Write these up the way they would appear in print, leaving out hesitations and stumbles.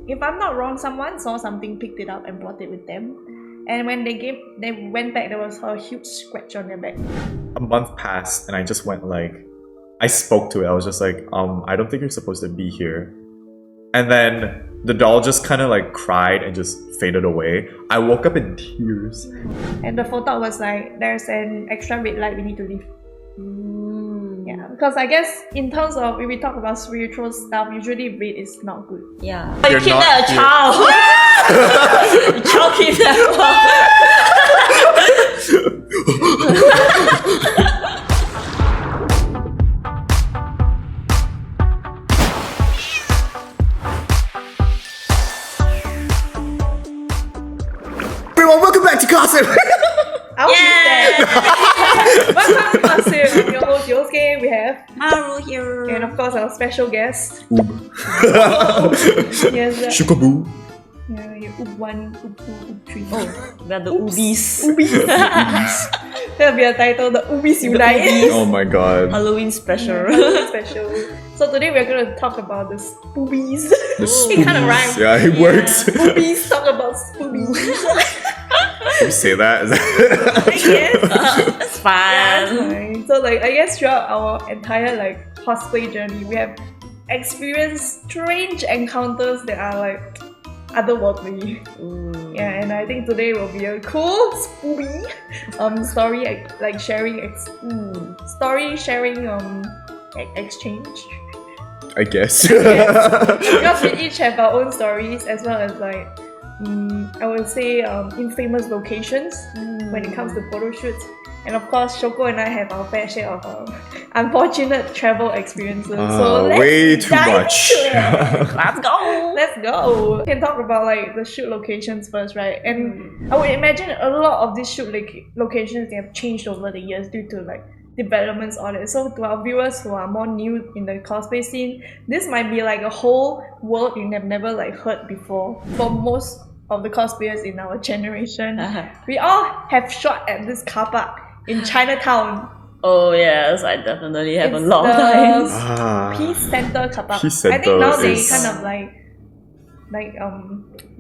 if I'm not wrong, someone saw something, picked it up and brought it with them. And when they went back, there was a huge scratch on their back. A month passed and I just went like, I spoke to it. I was just like, I don't think you're supposed to be here. And then the doll just kind of like cried and just faded away. I woke up in tears. And the photo was like, there's an extra red light, we need to leave. Yeah, because I guess in terms of, if we talk about spiritual stuff, usually red is not good. Yeah. You're You not kidnap a child. Child kidnapper. Everyone, welcome back to COSSIP! I'll be there. Welcome to COSSIP. I'm your host Yosuke. We have Maru here. and of course our special guest. Yes, Shoko. yeah, you Oop 1, Oop 2, Oop 3. Oh, we are the Ubis. Oobies. That'll be a title, the Oobies Unite. Oh my god. Halloween special. Special. So today we're going to talk about the spoobies. The It kind of spoobies. rhymes. Yeah, it works. Spoobies, talk about spoobies. Can you say that? I guess. It's fun. Fine. So like I guess throughout our entire like cosplay journey, we have experienced strange encounters that are like otherworldly. Yeah, and I think today will be a cool spooky story like sharing story sharing exchange. I guess. Because we each have our own stories as well as like I would say infamous locations when it comes to photo shoots. And of course, Shoko and I have our fair share of unfortunate travel experiences. So let's way too dive much. into it. Let's go. Let's go. We can talk about like the shoot locations first, right? And I would imagine a lot of these shoot locations they have changed over the years due to like developments on it. So to our viewers who are more new in the cosplay scene, this might be like a whole world you have never like heard before. For most of the cosplayers in our generation, we all have shot at this car park in Chinatown. Oh yes, I definitely have It's a lot of the times. Peace Center car park. Peace I think now Center they is- kind of like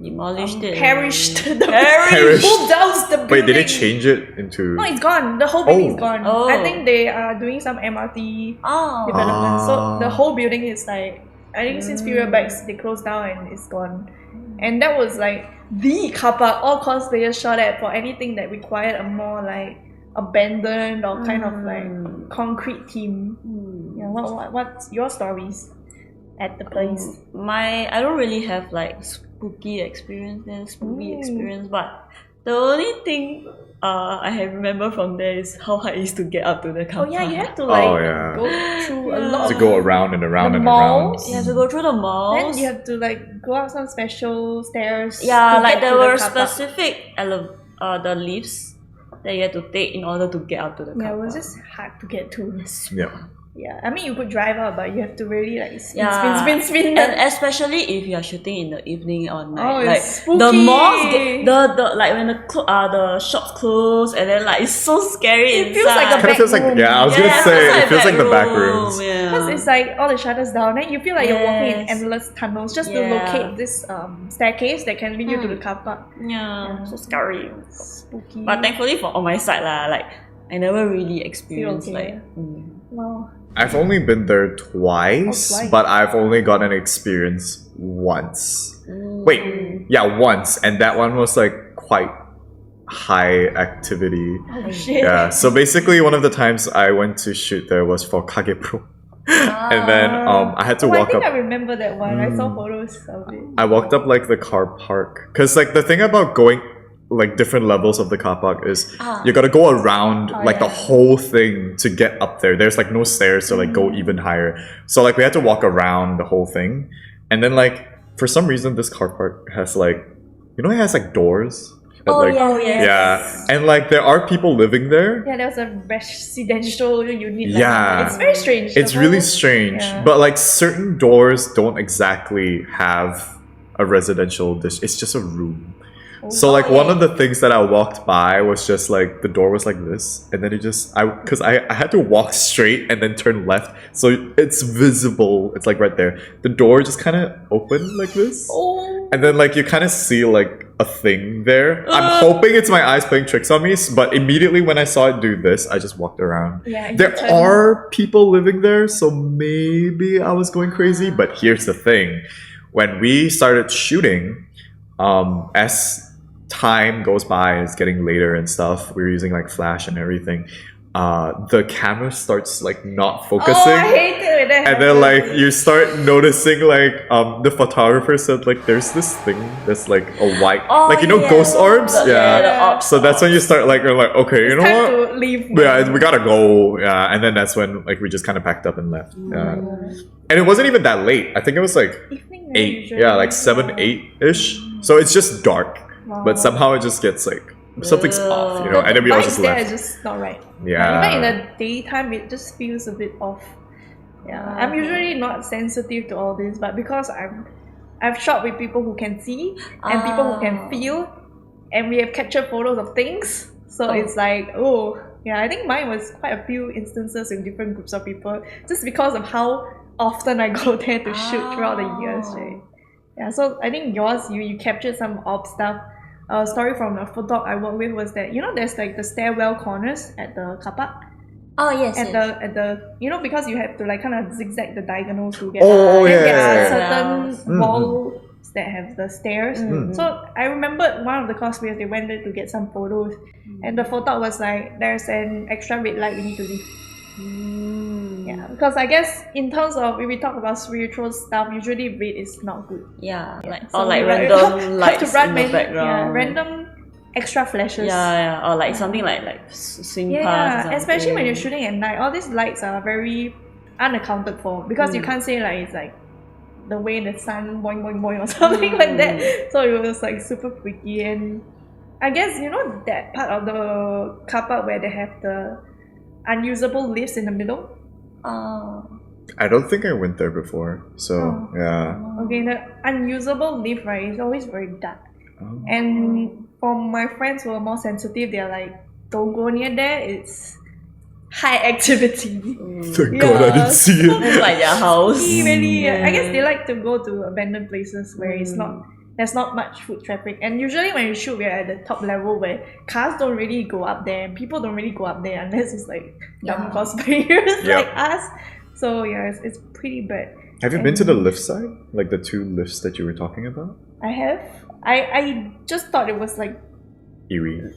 Demolished it. perished the Perished. Who does the building? Wait, did they change it into... No, it's gone. The whole building is Oh. gone. Oh. I think they are doing some MRT Oh. development. So Ah. the whole building is like, I think since few years back they closed down and it's gone. And that was like the car park all cosplayers shot at for anything that required a more like abandoned or kind of like concrete theme. Yeah, what's your stories at the place? I don't really have like spooky experience there, spooky experience, but the only thing I remember from there is how hard it is to get up to the car Oh yeah, you park. have to like Oh, yeah. go through a lot To of go around and around The and malls? You have to go through the malls. Then you have to like go up some special stairs. Yeah, to like get there to the were car park. specific the lifts that you had to take in order to get up to the car Yeah, it was park. just hard to get to. Yeah. Yeah, I mean you could drive out, but you have to really like spin, Yeah. spin. And especially if you are shooting in the evening or night, Oh, like it's spooky. the malls get the like when the shops close and then like it's so scary It inside. feels like a Kind of feels like... room. Yeah, I was Yeah, gonna say, it feels like the back room, rooms. Yeah. Because it's like all the shutters down, and you feel like you're walking in Yes. endless tunnels just to Yeah. locate this staircase that can lead you to the car park. Yeah, so scary. Spooky. But thankfully on my side like I never really experienced okay. like Wow. I've only been there twice, Oh, twice. but I've only got an experience once. Wait, yeah, once. And that one was like quite high activity. Oh shit. Yeah, so basically one of the times I went to shoot there was for Kage Pro. And then I had to I walk think up. I remember that one. I saw photos of it. I walked up like the car park. Because like the thing about going like different levels of the car park is you gotta go around like the whole thing to get up there. There's like no stairs to like go even higher. So like we had to walk around the whole thing. And then like for some reason this car park has like, you know, it has like doors. that, like, yes. Yeah. And like there are people living there. Yeah, there was a residential unit. Like, Yeah. it's very strange. It's the really whole- strange. yeah. But like certain doors don't exactly have a residential dish. It's just a room. So like one of the things that I walked by was just like the door was like this, and then it just because I had to walk straight and then turn left, so it's visible. It's like right there. The door just kind of opened like this, Oh. and then like you kind of see like a thing there. I'm hoping it's my eyes playing tricks on me, but immediately when I saw it do this, I just walked around. Yeah, there are people living there, so maybe I was going crazy. But here's the thing: when we started shooting, as time goes by, it's getting later and stuff. We were using like flash and everything. The camera starts like not focusing. Oh, I hate it when that and then happens. like you start noticing like the photographer said like there's this thing that's like a white ghost orbs. So that's when you start like you're like, okay, you know time what? to leave. Yeah, we gotta go. Yeah, and then that's when like we just kind of packed up and left. Yeah, and it wasn't even that late. I think it was like Evening, 8. usually. Yeah, like 7, 8-ish. So it's just dark, but somehow it just gets like something's off, you know. And then we all just there left. is just not right. Yeah. Even in the daytime, it just feels a bit off. Yeah, I'm usually not sensitive to all this, but because I've shot with people who can see and people who can feel, and we have captured photos of things. So it's like, I think mine was quite a few instances in different groups of people, just because of how often I go there to shoot throughout the years, right? Yeah, so I think yours, you captured some odd stuff. A story from a photog I worked with was that, you know, there's like the stairwell corners at the car park. Oh yes. At the you know, because you have to like kind of zigzag the diagonals to get yeah. certain walls that have the stairs. So I remembered one of the cosplayers, they went there to get some photos, and the photog was like, there's an extra red light we need to leave. Yeah, because I guess in terms of, if we talk about spiritual stuff, usually red is not good. Yeah, like So or like we random lights have to run in the many, background. random extra flashes. Yeah, or like something like swing past. Or Yeah, something. especially when you're shooting at night, all these lights are very unaccounted for, because you can't say like it's like the way the sun boing boing boing or something like that. So it was like super freaky. And I guess, you know, that part of the car park where they have the unusable lifts in the middle. I don't think I went there before, so yeah. Okay, the unusable lift, right, is always very dark. And for my friends who are more sensitive, they're like, don't go near there, it's high activity. Thank God I didn't see it. It's like their house. Really, I guess they like to go to abandoned places where it's not, there's not much foot traffic. And usually when you shoot, we're at the top level where cars don't really go up there and people don't really go up there unless it's like dumb cosplayers like us. So yeah, it's pretty bad. Have you been to the lift side? Like the 2 lifts that you were talking about? I have. I just thought it was like Eerie.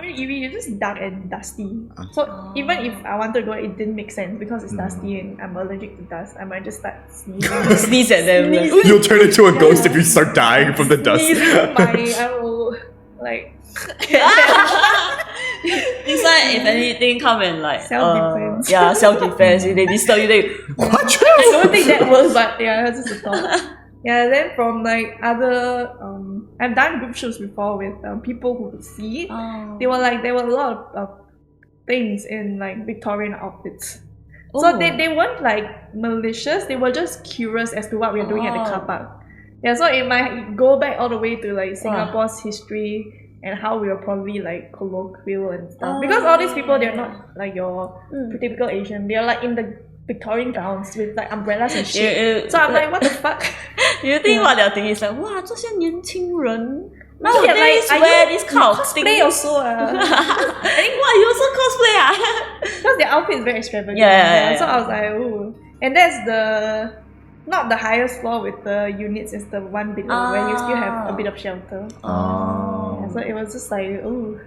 not really eerie, it's just dark and dusty. So even if I wanted to go, it didn't make sense because it's dusty and I'm allergic to dust. I might just start sneezing. Sneeze at them. Like, You'll turn into a ghost if you start dying from the dust. I will like this one, if anything, come and like self-defense. self-defense. If they disturb you, they What? I don't think that works, but yeah, that's just a thought. Yeah, then from like other I've done group shoots before with people who could see. They were like, there were a lot of things in like Victorian outfits. So they weren't like malicious, they were just curious as to what we are doing at the car park. Yeah, so it might go back all the way to like Singapore's history and how we were probably like colloquial and stuff. Because all these people, they're not like your typical Asian. They're like in the Victorian gowns with like umbrellas and shit. So I'm like, what the fuck? You think what they're thinking is like, wow, 这些年轻人 Yeah, nowadays like, wear this kind of thing. cosplay also. Wow, you also cosplay Because their outfit is very extravagant. Yeah. So I was like, ooh. And that's the, not the highest floor with the units, it's the one below where you still have a bit of shelter. Yeah, so it was just like, ooh.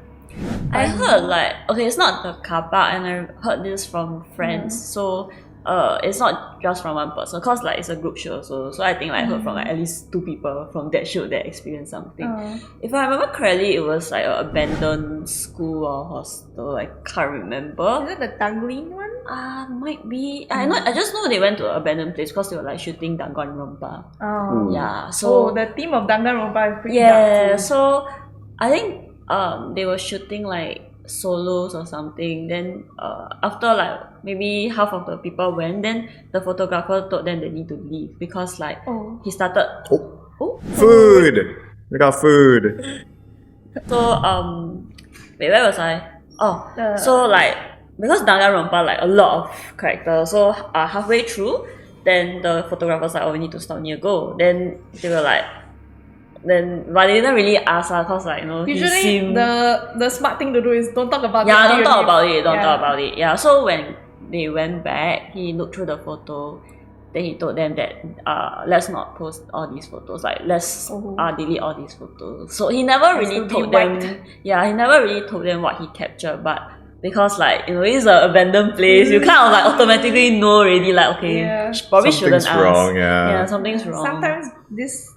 I heard like, okay, it's not the car park, and I heard this from friends. So it's not just from one person, cause like it's a group show. So I think like I heard from like at least 2 people from that show that experienced something. If I remember correctly, it was like an abandoned school or hostel. I can't remember. Is it the Tanglin one? Might be. I just know they went to an abandoned place because they were like shooting Danganronpa. Yeah. So the theme of Danganronpa is pretty dark too. So I think they were shooting like solos or something. Then after like maybe half of the people went, then the photographer told them they need to leave because like he started. Food. We got food. So wait, where was I? So like because Danganronpa like a lot of characters. So halfway through, then the photographer was like, oh, we need to stop, need to go. Then they were like, but they didn't really ask her cause like, you know, he Usually seemed... the smart thing to do is don't talk about it. Yeah, don't talk about it, talk about it. Yeah, so when they went back, he looked through the photo, then he told them that let's not post all these photos, like let's delete all these photos. So he never really told them, he never really told them what he captured, but because like, you know, it's an abandoned place, you kind of like automatically know already like, okay, probably shouldn't ask. Wrong, something's wrong. Sometimes this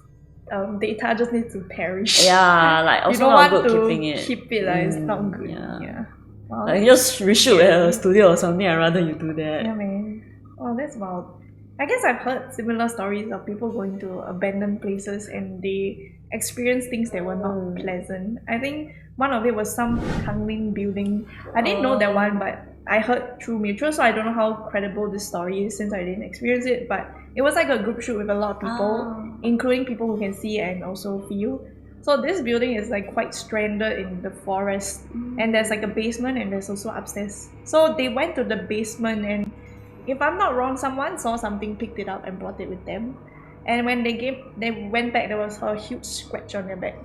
data just needs to perish. Yeah, like also you don't not want good to keeping it. keep it, like it's not good. Yeah. Wow. Like just reshoot at a studio or something, I'd rather you do that. Yeah, man. Oh, that's wild. I guess I've heard similar stories of people going to abandoned places and they experienced things that were not pleasant. I think one of it was some Tanglin building. I didn't know that one, but I heard through mutual, so I don't know how credible this story is since I didn't experience it. But it was like a group shoot with a lot of people, including people who can see and also feel. So this building is like quite stranded in the forest, and there's like a basement and there's also upstairs. So they went to the basement, and if I'm not wrong, someone saw something, picked it up and brought it with them. And when they went back, there was a huge scratch on their back.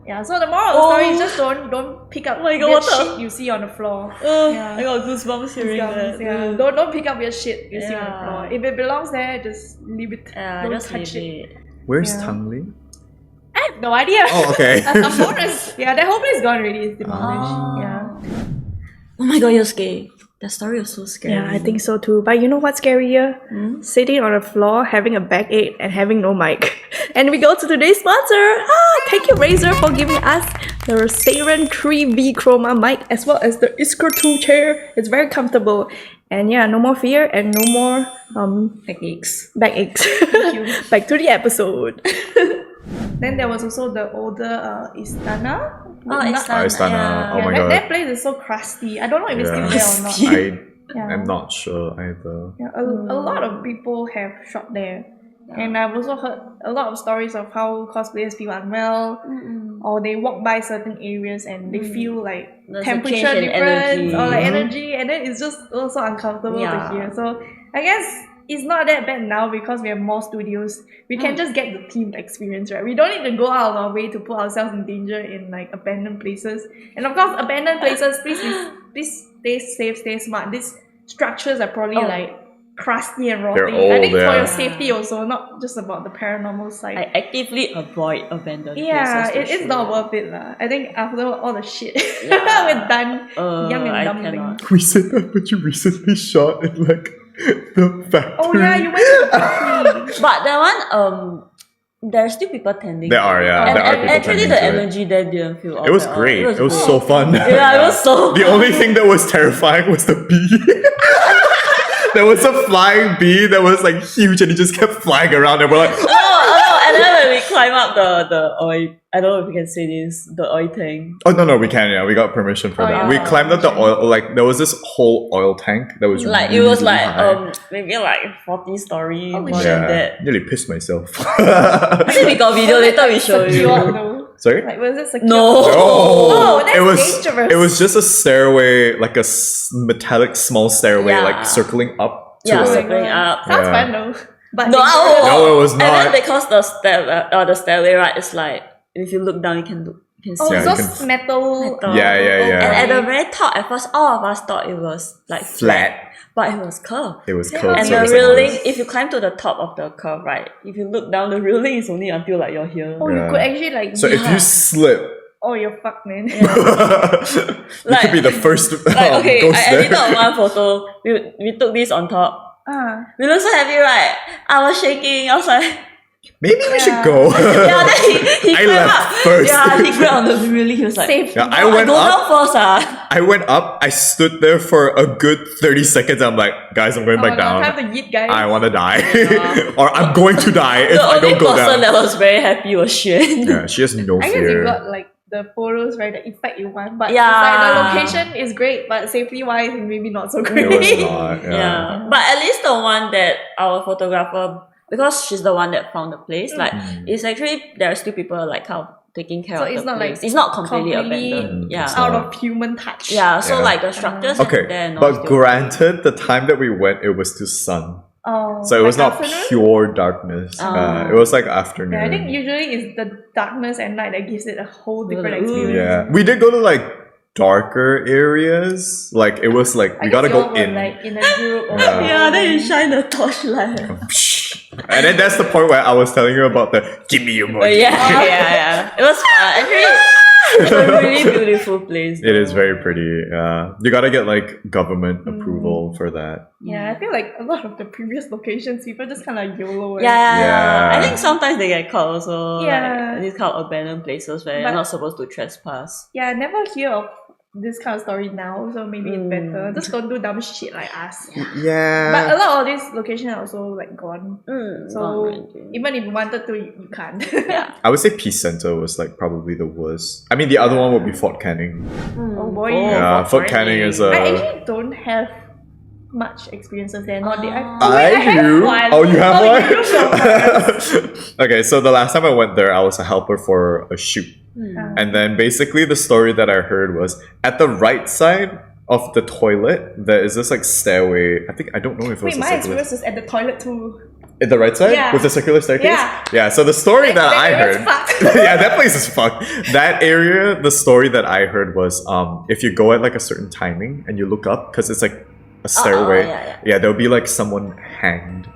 Yeah, so the moral of the story is just don't pick up weird shit you see on the floor. I got goosebumps hearing that. Yeah. Don't pick up weird shit you see on the floor. If it belongs there, just leave it. Don't just touch leave it. Where's Tanglin? I have no idea. Oh, okay. Of course. Yeah, that whole place is gone already. It's demolished. Yeah. Oh my god, Yosuke. That story was so scary. Yeah, I think so too. But you know what's scarier? Sitting on the floor, having a backache, and having no mic. And we go to today's sponsor. Thank you Razer for giving us the Saren 3V Chroma mic as well as the Isker 2 chair. It's very comfortable. And yeah, no more fear and no more backaches. Back to the episode. Then there was also the older Istana. Istana. Oh my god. That place is so crusty. I don't know if it's still there or not. I'm not sure either. Yeah, a lot of people have shot there. And I've also heard a lot of stories of how cosplayers feel unwell or they walk by certain areas and they feel like temperature difference or like energy, and then it's just also uncomfortable to hear. So I guess it's not that bad now because we have more studios. We can just get the themed experience, right? We don't need to go out of our way to put ourselves in danger in like abandoned places. And of course, abandoned places, please stay safe, stay smart. These structures are probably like crusty and rotting. I think for your safety also, not just about the paranormal side. I actively avoid abandoned places. Yeah, it's not worth it lah. I think after all the shit we're done, young and dumbling. We said that, but you recently shot in like the factory. Oh yeah, you went to the factory. But that one, there are still people tending. There are, yeah. And there are people actually, the energy there didn't feel all It was that great. It was so fun. Yeah, it was so The only thing that was terrifying was the bee. There was a flying bee that was like huge and it just kept flying around and we're like, and then when we climb up the oil, I don't know if we can say this, the oil tank. Oh no, we can, yeah. We got permission for that. Yeah. We climbed up the oil, like there was this whole oil tank that was like really, it was like high. maybe like 40 story more shit. than that. Nearly pissed myself. I think we got video later. We show you. Sorry? Like, was it secure? No. Oh, that's dangerous. It was just a stairway, like a metallic small stairway, like circling up. Circling up. Sounds fun though. But no, it was not. And then because the stairway, right, it's like if you look down, you can see. Oh, it's just metal. Yeah. And at the very top, at first, all of us thought it was like flat. But it was curved. It was curved. And the railing, if you climb to the top of the curve, right, if you look down, the railing is only until like you're here. Oh, you could actually like... So if you slip... Oh, you're fucked, man. You could be the first ghost I edited there. one photo. We took this on top. We look so happy, right? I was shaking. I was like... Maybe we should go. Then he I grabbed left up. first. Yeah, he grabbed on the railing. He was like, Safe. Yeah, I went go up. down first. I went up. I stood there for a good 30 seconds. I'm like, guys, I'm going back down. Time to yeet, guys. I want to die. Or I'm going to die if I don't go The only person down. that was very happy was Xuan. Yeah, she has no I guess fear. you got like the photos, right? The effect you want. But Yeah. it's like the location is great, but safety wise, maybe not so great. It was not. Yeah. But at least the one that our photographer, because she's the one that found the place, like it's actually there are still people like kind of taking care of it's the not place. like It's not completely abandoned. Yeah. Out of human touch. Yeah, so Yeah. like the structures are there. Okay, but granted, the time that we went, it was still sun. Oh, So it was like not afternoon? pure darkness. It was like afternoon. Yeah, I think usually it's the darkness at night that gives it a whole different Ooh. experience. Yeah, we did go to like darker areas. Like it was like we gotta go in. Like in a group. Or Yeah, then you shine the torchlight. And then that's the point where I was telling you about the give me your Oh, money. yeah. It was fun. Actually, it's a really beautiful place. It is very pretty. You gotta get like government approval for that. Yeah, I feel like a lot of the previous locations, people just kind of YOLO. Yeah. Yeah. I think sometimes they get caught also. Yeah. Like, these kind of abandoned places where you're But- not supposed to trespass. Yeah, I never hear of this kind of story now, so maybe it's better. Just don't do dumb shit like us. Yeah. But a lot of these locations are also like gone. Gone So already. even if you wanted to, you can't. Yeah. I would say Peace Center was like probably the worst. I mean, the other one would be Fort Canning. Oh boy. Yeah, Fort Canning is I a. actually don't have much experiences there. Not the, I do. One. Oh, you have one? You go first. Okay, so the last time I went there, I was a helper for a shoot. And then basically the story that I heard was at the right side of the toilet, there is this like stairway. I don't know if it was Wait, a my circular. experience is at the toilet too. At the right side? Yeah. With the circular staircase? Yeah. Yeah, so the story that I area's heard. fucked. Yeah, that place is fucked. That area, the story that I heard was if you go at like a certain timing and you look up, because it's like a stairway, yeah. there'll be like someone hanged.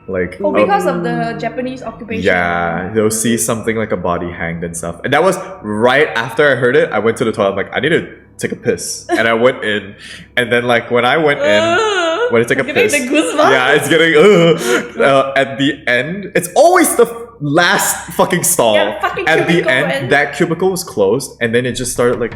Like Oh, because of the Japanese occupation. yeah, they'll see something like a body hanged and stuff. And that was right after I heard it. I went to the toilet. I'm like, I need to take a piss. And I went in. And then like when I went in, when I take a Getting piss. the goosebumps. Yeah, it's getting at the end. It's always the last fucking stall. Yeah, fucking at the cubicle end, and- that cubicle was closed. And then it just started like...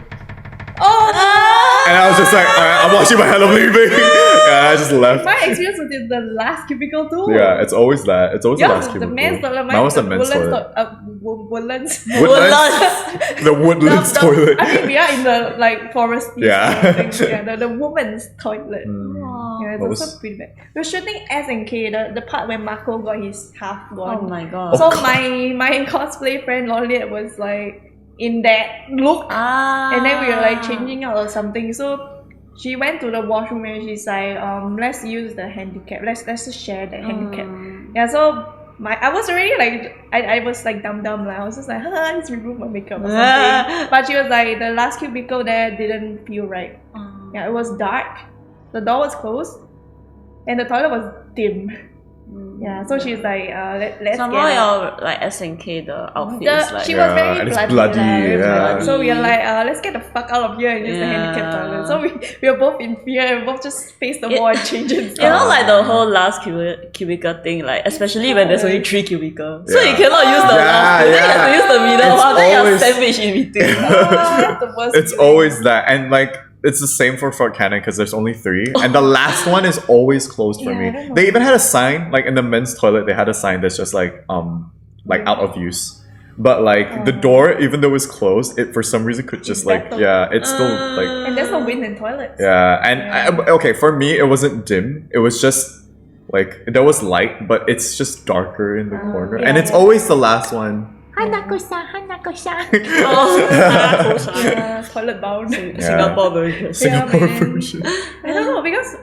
Oh! And I was just like, alright, I'm washing my hand, I'm leaving. Yeah, I just left. My experience was in the last cubicle too. Yeah, it's always that. It's always the Yours last was the cubicle. men's toilet. Mine was the men's toilet. Woodlands. Woodlands. The Woodlands The- toilet. I mean, we are in the like forest. Yeah. Yeah, the woman's toilet. Mm. Yeah, it's What also was- pretty bad. We were shooting S&K, the part where Marco got his half Oh gone. my god. So my cosplay friend Loliet was like in that look, and then we were like changing out or something. So she went to the washroom and she's like, let's use the handicap. Let's just share the handicap. Yeah, so I was already like I was like dumb like I was just like, let's remove my makeup or something. But she was like, the last cubicle there didn't feel right. Yeah, it was dark. The door was closed, and the toilet was dim. Yeah, so she's like, let's Somehow get out. your like SNK the outfit is like She was Yeah, very and it's bloody. bloody, like, very yeah. bloody. So we were like, let's get the fuck out of here and use the handicap toilet. So we were both in fear and both just faced the wall and changed it. you know, like the whole last cubicle thing, like especially when there's only 3 cubicles, so Yeah. you cannot use the last two. Then you have to use the middle It's one. Then you're always- sandwiched in between. That's the worst It's feeling. always that, and like it's the same for Fort Canning because there's only 3, and the last one is always closed for Yeah, I me. don't know. They even had a sign, like in the men's toilet, they had a sign that's just like out of use. But like the door, even though it's closed, it for some reason could just like Rattle. it's still like And there's no wind in toilets. yeah. And okay, for me it wasn't dim. It was just like there was light, but it's just darker in the corner, and it's always the last one. Yeah, toilet bound. Singapore version. Singapore man. version. I don't know because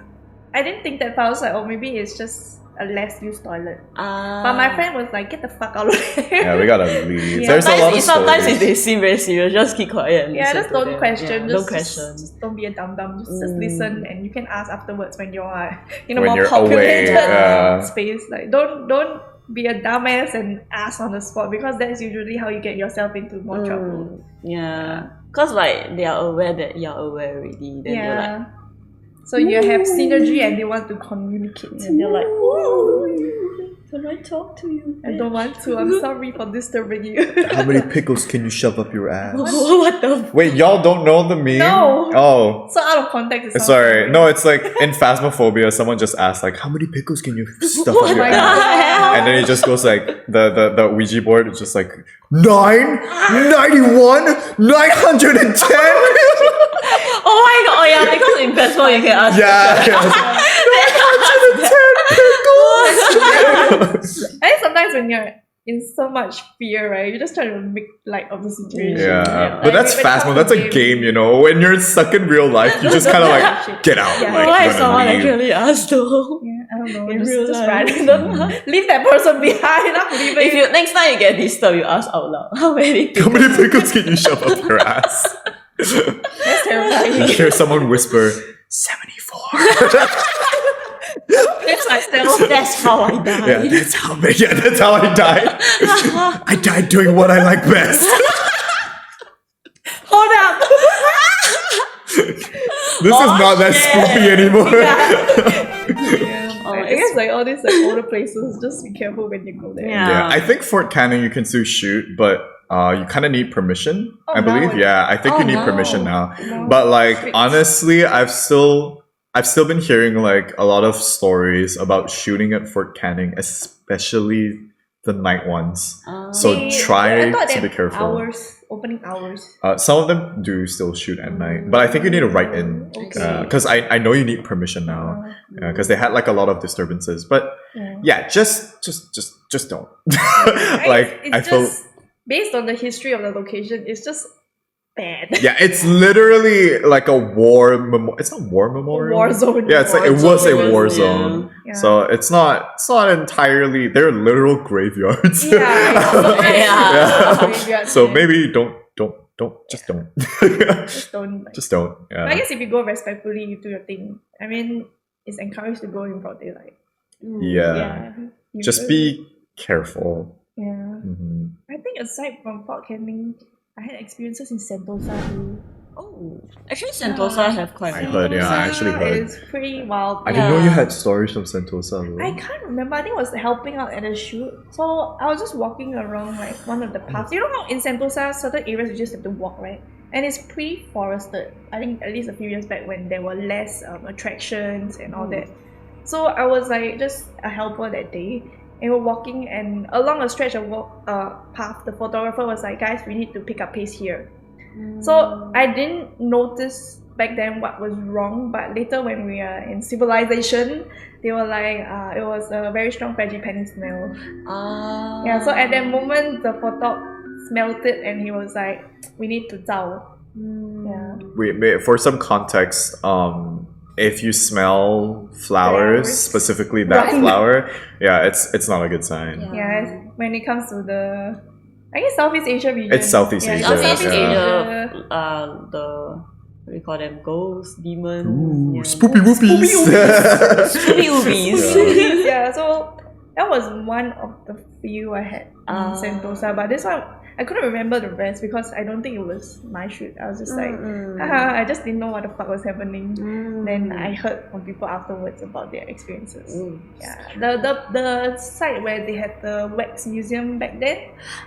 I didn't think that far. I was like, oh, maybe it's just a less used toilet. But my friend was like, get the fuck out of here. Yeah, we gotta leave. Yeah. There's a lot of Sometimes if stories. they seem very serious, just keep quiet. And Yeah, listen just to don't them. question. Yeah, Just, don't question. Just don't be a dumb. Just listen, and you can ask afterwards when you're in a When more you're populated away, space. Like, don't be a dumbass and ask on the spot because that's usually how you get yourself into more trouble. Yeah. Cause like they are aware that you're aware already. Then you're like, So you have synergy and they want to communicate. and they're like, ooh, can I talk to you? I don't want to. I'm sorry for disturbing you. How many pickles can you shove up your ass? What the? Wait, y'all don't know the meme? No. Oh. So out of context. It sounds Sorry. weird. No, it's like in Phasmophobia, someone just asked like, how many pickles can you stuff up your my ass? God. And then it just goes like the Ouija board is just like 9, 91, 910. Oh my god! Oh yeah, because in Vespa you can ask. Yeah. 910 pickles. I think sometimes when you're in so much fear, right? You're just trying to make light of the situation. Yeah, but Like, that's when it fast, man. comes That's to a game, you know. When you're stuck in real life, you just kind of like get out. Yeah. Like, Why you wanna someone leave. actually asked though? Yeah, I don't know. In just, real just life. run. Don't leave that person behind. Not leaving. If you next time you get disturbed, you ask out loud. How many How many pickles can you shove up your ass? That's terrifying. You hear someone whisper, 74. It's myself. That's how I died. Yeah, that's how I died. I died doing what I like best. Hold up. This is not that spoopy anymore. I guess like all these like older places, just be careful when you go there. Yeah. I think Fort Canning you can still shoot, but you kind of need permission. Oh, I believe. no. Yeah, I think Oh, you need no. permission now. No. But like Strict. honestly, I've still been hearing like a lot of stories about shooting at Fort Canning, especially the night ones. So I try thought to they be have careful. Opening hours. Some of them do still shoot at night, but I think you need to write in Okay. because I know you need permission now because they had like a lot of disturbances. But yeah, just don't. Like it's I feel. just based on the history of the location, it's just bad. Yeah, it's literally like a war it's not war memorial. War zone. Yeah, it's like it was a war Yeah. zone. Yeah. So it's not entirely they're literal graveyards. Yeah. Yeah. So maybe don't just don't. Just don't. Like, Just don't. But I Yeah. guess if you go respectfully, you do your thing. I mean, it's encouraged to go in broad daylight. Yeah. You Just should. be careful. Yeah. Mhm. I think aside from Fort Canning, I had experiences in Sentosa too. Oh, actually, Sentosa have quite. I heard, yeah, I actually heard. It's pretty wild. I didn't know you Yeah. had stories from Sentosa. Though. I can't remember. I think I was helping out at a shoot. So I was just walking around like one of the paths. You know how in Sentosa, certain areas you just have to walk, right? And it's pretty forested. I think at least a few years back when there were less attractions and all that. So I was like just a helper that day. And we're walking, and along a stretch of path, the photographer was like, "Guys, we need to pick up pace here." So I didn't notice back then what was wrong, but later when we are in civilization, they were like, it was a very strong frangipani smell. Yeah, so at that moment, the photo smelled it, and he was like, "We need to zao." Yeah. Wait, for some context, if you smell flowers, Flowers. specifically that Run. flower, yeah, it's not a good sign. Yeah, when it comes to the, I guess Southeast Asia region. It's Southeast Asia, Southeast yeah. Asia, the what do you call them? Ghosts, demons. Ooh, yeah. spoopy whoopies. Spoopy oobies. Yeah. Yeah, so that was one of the few I had in Sentosa, but this one I couldn't remember the rest because I don't think it was my shoot. I was just like, haha, I just didn't know what the fuck was happening. Then I heard from people afterwards about their experiences. Yeah, the site where they had the wax museum back then,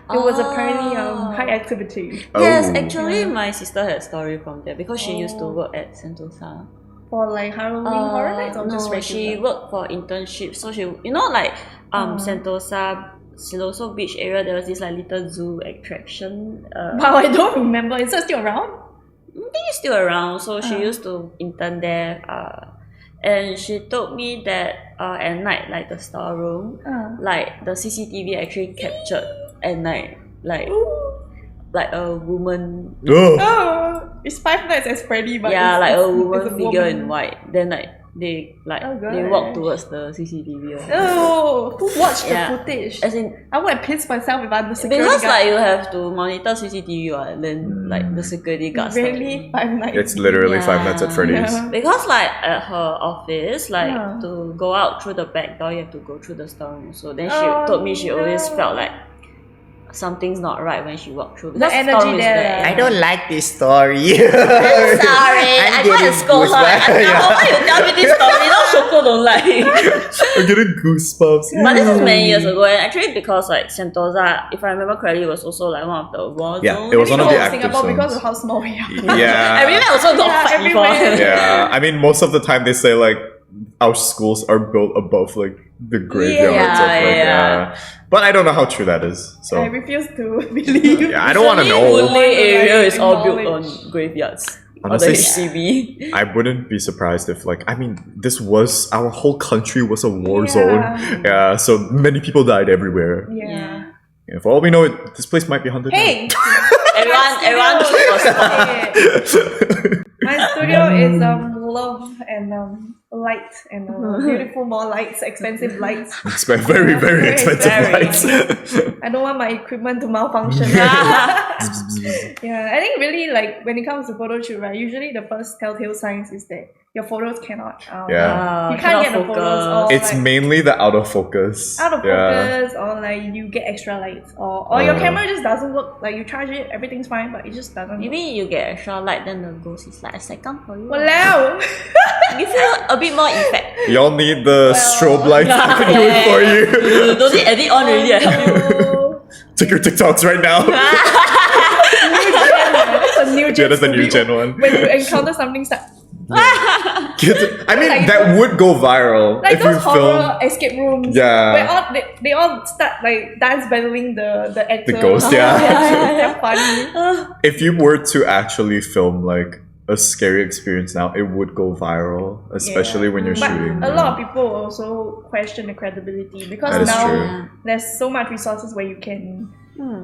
it was apparently high activity Yes, Oh. actually, my sister had story from there because she used to work at Sentosa. for like Halloween horror nights or just No, regular. she worked for internship. So she, you know, like Sentosa, Siloso Beach area, there was this like little zoo attraction. Wow, I don't remember. Is that still around? I think it's still around. So she used to intern there. And she told me that at night, like the storeroom, like the CCTV actually captured at night, like a woman. Ugh. Oh, it's Five Nights at Freddy, but Yeah, like a woman it's a figure woman. in white. Then like they Oh, they walk gosh. towards the CCTV. Oh, who watched Yeah. the footage? As in, I would have pissed myself if I'm the security because guard. like you have to monitor CCTV, right? Then like the security guards. Really, Five Nights. It's literally Five Nights at Freddy's. Yeah. Because like at her office, like Yeah. to go out through the back door, you have to go through the storeroom. So then she Oh, told me she always no. felt like something's not right when she walked through. The Because energy storeroom is there. yeah. I don't like this story. I'm sorry. I'm I try to getting scold her. goosebumps. Why you tell me this story? Now Shoko don't like. I'm getting goosebumps. But this is many years ago, and actually because like Sentosa, if I remember correctly, was also like one of the war Yeah, zones. it was one of Maybe the all of active Singapore because zones. of how small we are. Yeah. Everywhere also got Yeah, fight before. everywhere. Yeah, I mean, most of the time they say like our schools are built above like the graveyards. Yeah, of, like, yeah. But I don't know how true that is. So I refuse to believe. yeah, I don't want to Usually, know. Woodley area is all built Acknowledge. on graveyards. Honestly, Or the HCB. I wouldn't be surprised if like I mean this was our whole country was a war Yeah. zone. Yeah, so many people died everywhere. Yeah. Yeah, for all we know, this place might be haunted. Hey! Everyone keep a spot. My studio is love and light and beautiful, more lights, expensive lights. It's very, very expensive very. lights. I don't want my equipment to malfunction. Yeah, I think really like when it comes to photo shoot, right? Usually the first telltale signs is that your photos cannot. You can't get the photos. Or It's like, mainly the out of focus. out of focus, or like you get extra lights, or your camera just doesn't work. Like you charge it, everything's fine, but it just doesn't. Maybe you get extra light, then the ghost is like a second for you. Walao! Give you a bit more effect. Y'all need the strobe lights. I can do it for you. You don't need edit on already. I help you. Take your TikToks right now. That's a new gen. Yeah, that's the new studio. gen one. When you encounter something, start. I mean, Like that would go viral Like if you those horror film. escape rooms. Yeah. Where they all start like dance battling the actor. The ghost, yeah. It's funny. If you were to actually film like a scary experience now, it would go viral, especially when you're But shooting. a lot of people also question the credibility because That is now true. there's so much resources where you can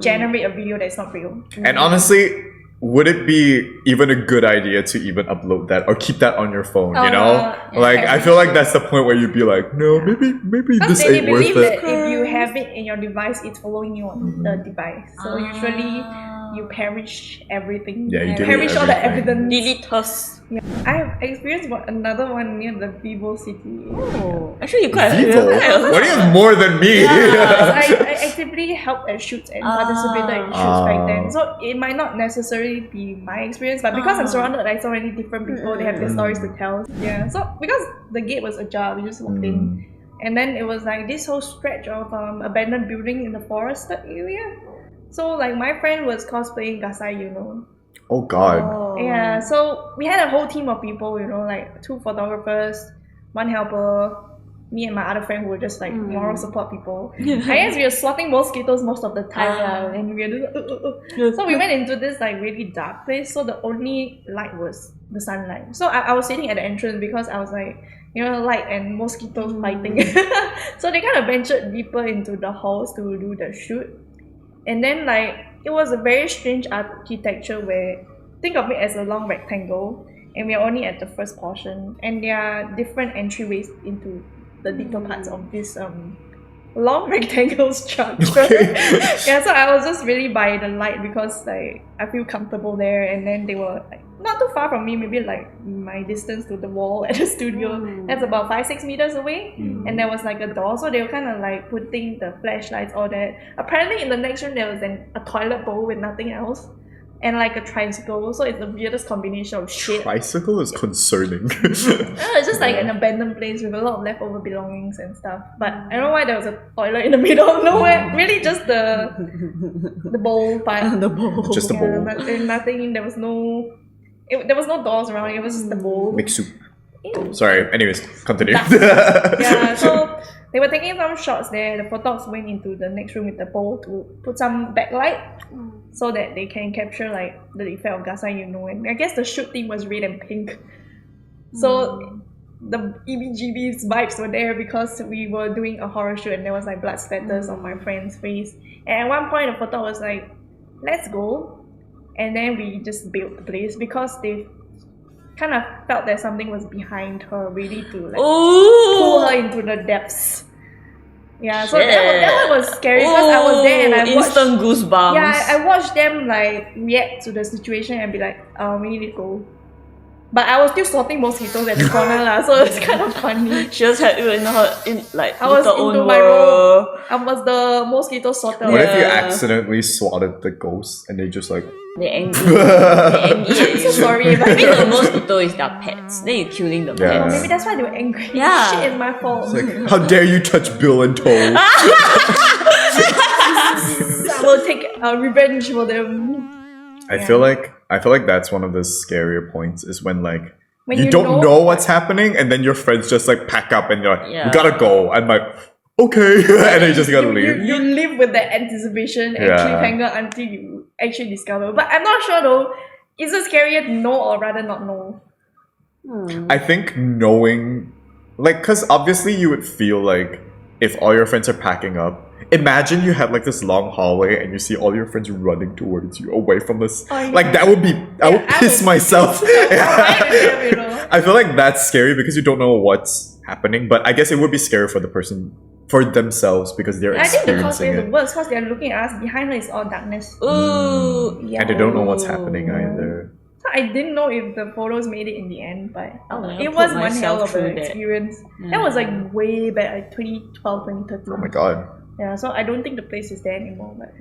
generate a video that's not real. And honestly, would it be even a good idea to even upload that or keep that on your phone? You know, like I feel like that's the point where you'd be like, no, maybe Because this they ain't worth believe it. that if you have it in your device, it's following you on the device. So usually you perish everything. Yeah, you delete perish all the everything. evidence. Delete us. Yeah. I have experienced another one near the Vivo City. Oh, actually, you quite Vivo? What do you have more than me? I actively helped at shoots and participated in shoots back then. So it might not necessarily be my experience, but because I'm surrounded by so many different people, they have their stories to tell. Yeah. So because the gate was ajar, we just walked in. And then it was like this whole stretch of abandoned building in the forested area. So like my friend was cosplaying Gasai, you know. Oh God. Yeah, so we had a whole team of people, you know, like 2 photographers, 1 helper, me and my other friend who were just like moral support people. I guess we were swatting mosquitoes most of the time, and we were just, so we went into this like really dark place. So the only light was the sunlight. So I was sitting at the entrance because I was like, you know, light and mosquitoes fighting. So they kind of ventured deeper into the halls to do the shoot, and then like it was a very strange architecture where think of it as a long rectangle, and we are only at the first portion, and there are different entryways into the deeper parts of this long rectangle structure. Yeah, so I was just really by the light because like I feel comfortable there, and then they were like not too far from me, maybe like my distance to the wall at the studio. That's about 5-6 meters away, and there was like a door, so they were kind of like putting the flashlights, all that. Apparently in the next room there was a toilet bowl with nothing else, and like a tricycle, so it's the weirdest combination of shit. Tricycle is concerning. It's just like an abandoned place with a lot of leftover belongings and stuff. But I don't know why there was a toilet in the middle of nowhere. Really just the bowl part. The bowl. Just a bowl. Nothing, there was no doors around, it was just the bowl. Make soup. Ew. Sorry, anyways, continue. Yeah, so they were taking some shots there. The photos went into the next room with the bowl to put some backlight so that they can capture like the effect of Gasai, you know. And I guess the shoot theme was red and pink. So the EBGB's vibes were there because we were doing a horror shoot and there was like blood splatters on my friend's face. And at one point the photo was like, let's go. And then we just built the place because they kind of felt that something was behind her, ready to like pull her into the depths. Yeah, so that one was scary because I was there and I watched instant goosebumps. Yeah, I watched them like react to the situation and be like, we need to go. But I was still swatting mosquitoes at the corner lah, so it's kind of funny. She just had you in like I was her into own my world. role. I was the mosquito sorter. What if you Yeah. accidentally swatted the ghost and they just like They angry. They angry at I'm you. so sorry, but Maybe the mosquito is their pets. Then you killing the Yeah. pets. maybe that's why they were angry. Yeah. Shit is my fault. it's like, how dare you touch Bill and Toe? I will take revenge for them. I feel like that's one of the scarier points is when like When you you don't know- know what's happening and then your friends just like pack up and you're like, Yeah. we gotta go. I'm like, okay, and then you just gotta leave. You live with that anticipation and Yeah. cliffhanger until you actually discover. But I'm not sure though. Is it scarier to know or rather not know? I think knowing, like, because obviously you would feel like if all your friends are packing up imagine you have like this long hallway and you see all your friends running towards you away from this. Oh, yeah. Like that would be, I would piss myself. I feel like that's scary because you don't know what's happening. But I guess it would be scary for the person, for themselves, because they're I think the experiencing cosplay is it. worse because they're looking at us. Behind us is all darkness. Ooh. Yeah. And they don't know what's happening either. So I didn't know if the photos made it in the end, but never it was put one hell myself of an through that. experience. Yeah. That was like way back, like 2012, 2013. Oh my god. Yeah, so I don't think the place is there anymore, but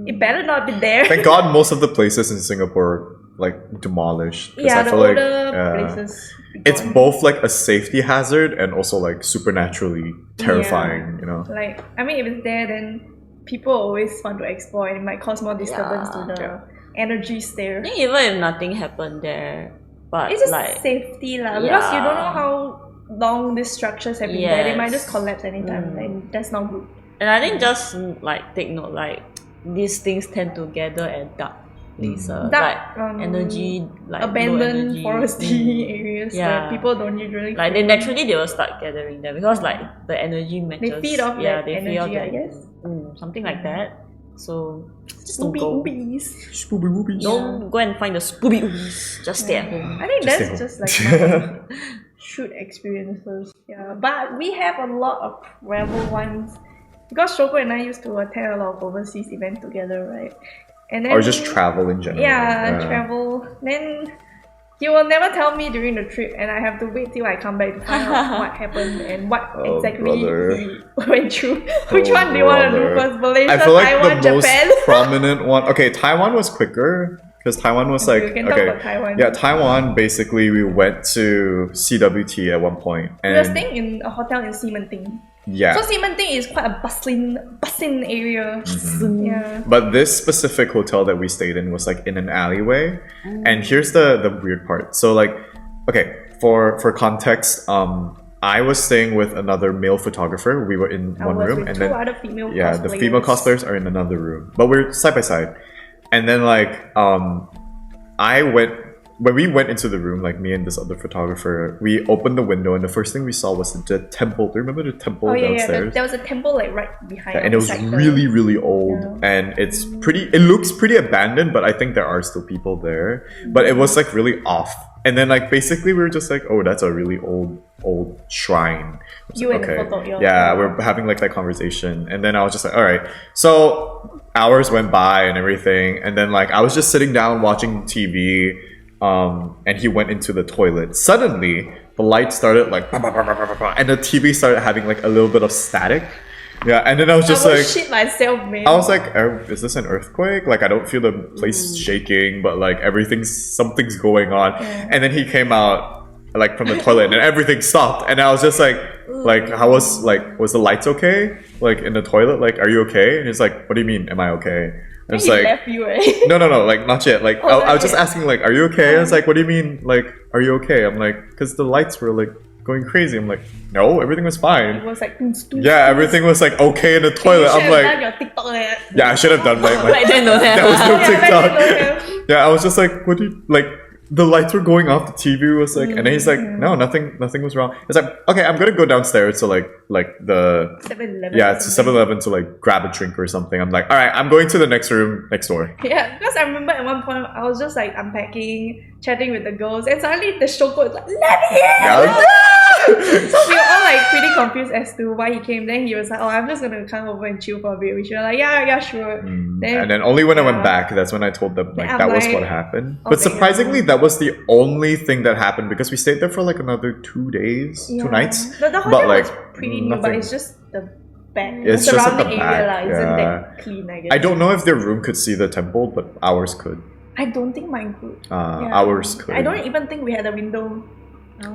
it better not be there. Thank God most of the places in Singapore are like demolished. 'Cause Yeah, I the feel older like, places. it's both like a safety hazard and also like supernaturally terrifying, you know? Like, I mean, if it's there, then people always want to explore and it might cause more disturbance to the energies there. I think even if nothing happened there, but It's just like safety lah, because you don't know Yeah. how long these structures have been there. They might just Yes. collapse anytime, and that's not good. And I think just like take note, like these things tend to gather at dark places, Dark, like energy, like low abandoned energy. foresty areas where Yeah. people don't usually Like they naturally they will start gathering there because like the energy matches. feed off that they feed off energy, I that, guess. something like that. So just don't Spooky go. oobies. Spooby woobies. Don't go and find the spooby oobies. Just stay at home. I think Just that's stay just like my shoot experiences. Yeah, but we have a lot of travel ones because Shoko and I used to attend a lot of overseas events together, right? And then Or just travel in general. Yeah, travel. Then he will never tell me during the trip, and I have to wait till I come back to find out what happened and what Oh, exactly brother. he went through. Which Oh, one do you want to do brother. first? Malaysia, I feel like Taiwan, the most Japan? prominent one. Okay, Taiwan was quicker because Taiwan was Okay, like we can talk about Taiwan. Yeah, Taiwan. Basically, we went to CWT at one point, We were and staying in a hotel in Ximending. yeah. So Ximending is quite a bustling area. Mm-hmm. Yeah. But this specific hotel that we stayed in was like in an alleyway, and here's the weird part. So like, okay, for context, I was staying with another male photographer. We were in I one was room, with and two then other female the female cosplayers are in another room, but we're side by side. And then like when we went into the room, like me and this other photographer, we opened the window and the first thing we saw was the temple. Do you remember the temple Oh yeah, downstairs? there was a temple like right behind. And it was beside the- really, really old, Yeah. and it looks pretty abandoned, but I think there are still people there. But it was like really off. And then like basically we were just like, oh, that's a really old shrine. I was You like, and the photo, yeah, we're having like that conversation, and then I was just like, all right. So hours went by and everything, and then like I was just sitting down watching TV, and he went into the toilet. Suddenly, the light started like, and the TV started having like a little bit of static. Yeah, and then I was just I like, was shit myself, man. I was like, is this an earthquake? Like, I don't feel the place shaking, but like something's going on. Yeah. And then he came out like from the toilet, and everything stopped. And I was just like, was the lights okay? Like in the toilet, like, are you okay? And he's like, what do you mean? Am I okay? And it's he like, left you, right? no, like not yet. Like, Oh, I was just okay. asking, like, are you okay? I was like, what do you mean? Like, are you okay? I'm like, because the lights were like going crazy. I'm like, no, everything was It fine. was like Yeah, everything was like okay in the toilet. I'm like, your TikTok like that. yeah, I should have done my Back then don't have. that was no Yeah, back TikTok. then don't have. Yeah, I was just like, what do you like? The lights were going off. The TV was like, and then he's like, no, nothing was wrong. It's like, okay, I'm gonna go downstairs to like the 7-Eleven. yeah, to 7-Eleven to like grab a drink or something. I'm like, all right, I'm going to the next room next door. Yeah, because I remember at one point I was just like unpacking, chatting with the girls, and suddenly the Shoko is like, let me in! Yeah. So we were all like pretty confused as to why he came. Then he was like, oh, I'm just gonna come over and chill for a bit. We were like, yeah, sure. And then only when I went back, that's when I told them like I'm that was like, what happened. oh, But damn. surprisingly, that was the only thing that happened because we stayed there for like another 2 days, Yeah. 2 nights. The hotel But like was pretty new, but nothing. it's just the back. It's the just at surrounding the area back, isn't yeah. that clean, I guess. I don't know if their room could see the temple, but ours could. I don't think mine could. Yeah. Ours could. I don't even think we had a window.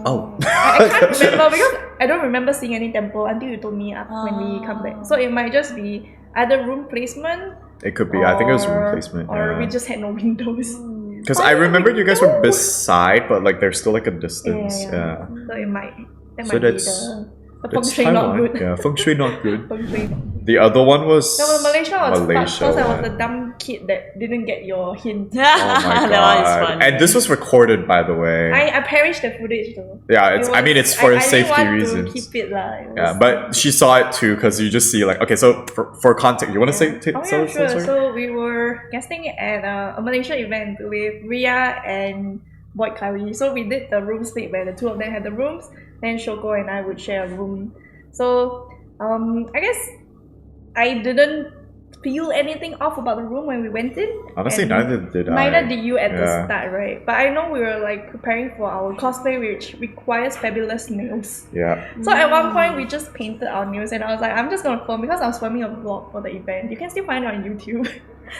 Oh. I can't remember because I don't remember seeing any temple until you told me when we come back. So it might just be either room placement. It could be. I think it was room placement. Or yeah. we just had no windows. Because I remember you guys were beside, but like there's still like a distance. Yeah. So it might. That So might be that's- the feng It's shui not Taiwan. good. Yeah, feng shui not good. Feng shui not good. The other one was No, Malaysia was fun Malaysia because I was one. the dumb kid that didn't get your hint. Oh my That one is god! fun. And this was recorded, by the way. I perished the footage though. Yeah, it's for safety I didn't want reasons. to keep it lah. Yeah, but she saw it too because you just see like, okay, so for context, you want to say? Oh yeah, sure. So we were guesting at a Malaysia event with Ria and Boyd Curry. So we did the room split where the two of them had the rooms, then Shoko and I would share a room. So I guess I didn't feel anything off about the room when we went in. Honestly, neither did I. Neither did you at the start, right? But I know we were like preparing for our cosplay, which requires fabulous nails. Yeah. So at one point we just painted our nails, and I was like, I'm just gonna film because I was filming a vlog for the event. You can still find it on YouTube,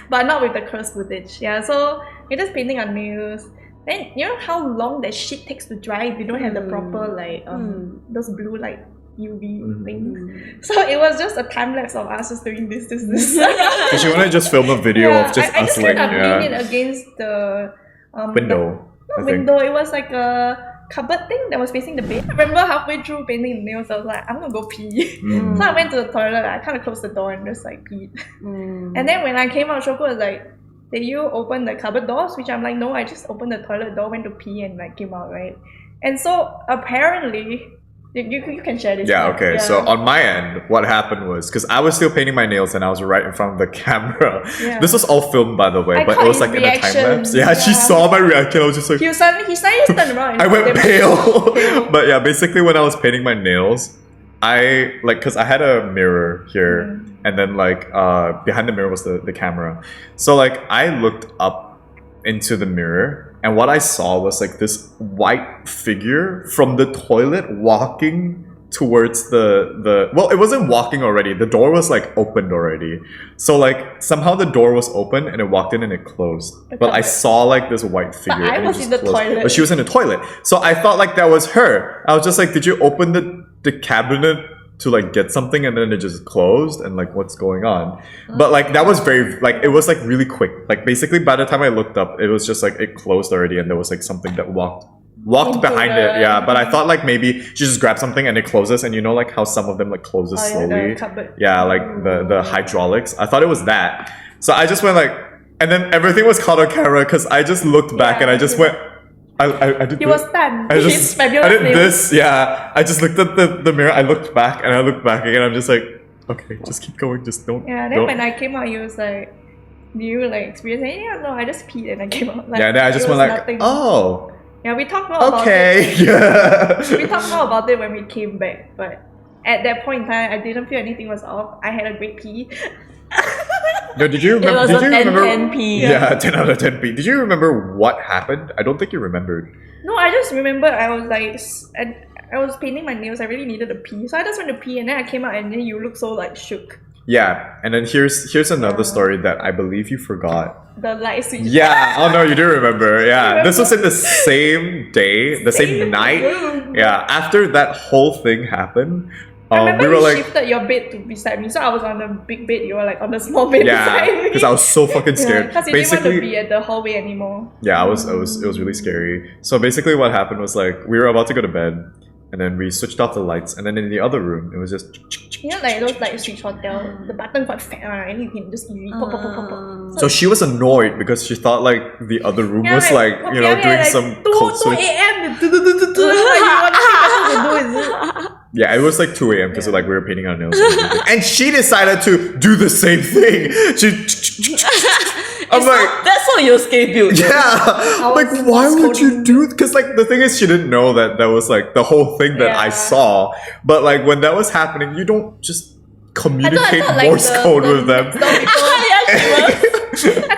but not with the cursed footage. Yeah. So we're just painting our nails. Then you know how long that shit takes to dry if you don't have the proper like those blue like UV things. So it was just a time lapse of us just doing this. Because you want to just film a video of just I us just like kind of leaned it against the window. not window. It was like a cupboard thing that was facing the bed. I remember halfway through painting the nails, I was like, I'm gonna go pee. So I went to the toilet. I kind of closed the door and just like peed. And then when I came out, Shoko was like, did you open the cupboard doors? Which I'm like, no, I just opened the toilet door, went to pee, and like came out, right? And so apparently, you can share this. Yeah, okay. Yeah. So on my end, what happened was, because I was still painting my nails and I was right in front of the camera. Yeah. This was all filmed, by the way, but it was like reaction. in a time lapse. Yeah, she saw my reaction. I was just like, he suddenly turned around. I went pale. But yeah, basically when I was painting my nails, I like, because I had a mirror here, and then like behind the mirror was the camera. So like I looked up into the mirror, and what I saw was like this white figure from the toilet walking towards the well, it wasn't walking already, the door was like opened already. So like somehow the door was open and it walked in and it closed. But I saw like this white figure. But I was in the toilet. But she was in the toilet. So I thought like that was her. I was just like, did you open the cabinet to like get something and then it just closed, and like what's going on? But like that was very like, it was like really quick. Like basically by the time I looked up, it was just like it closed already and there was like something that walked behind it. Yeah, but I thought like maybe she just grabbed something and it closes, and you know like how some of them like closes slowly. Yeah, like the hydraulics. I thought it was that. So I just went like, and then everything was caught on camera because I just looked back and I just went, I did. He was stunned. I did this. Yeah, I just looked at the mirror. I looked back and I looked back again. I'm just like, okay, just keep going. Just don't. Yeah. Then when I came out, he was like, "Do you like experience anything?" Yeah, no, I just peed and I came out. Like, yeah. Then I just went like, nothing. Oh. Yeah, we talked more about it. Okay. Yeah. We talked more about it when we came back, but at that point in time, I didn't feel anything was off. I had a great pee. No, did you remember? It was a 10 pee. Yeah, 10 out of 10 pee. Did you remember what happened? I don't think you remembered. No, I just remember I was like, I was painting my nails. I really needed a pee, so I just went to pee, and then I came out, and then you look so like shook. Yeah, and then here's another story that I believe you forgot. The light switch. Yeah. Oh no, you do remember. Yeah, this was in the same day, the same night. Yeah, after that whole thing happened. I remember we were you like, shifted your bed to beside me, so I was on the big bed, you were like on the small bed beside me. because I was so fucking scared. Because you didn't want to be at the hallway anymore. Yeah, it was really scary. So basically what happened was like, we were about to go to bed, and then we switched off the lights, and then in the other room, it was just... You know like those like street hotel, the button quite fat, right? And you can just easily pop, pop, pop, pop. So she was annoyed because she thought like the other room was like, you know, doing like, some 2 switch. a.m. You want to do, is it? Yeah, it was like 2 a.m. because like we were painting our nails and she decided to do the same thing. I'm like, that's what Yosuke built. Yeah, like why would you do? Because like the thing is, she didn't know that was like the whole thing that I saw. But like when that was happening, you don't just communicate Morse code with them. I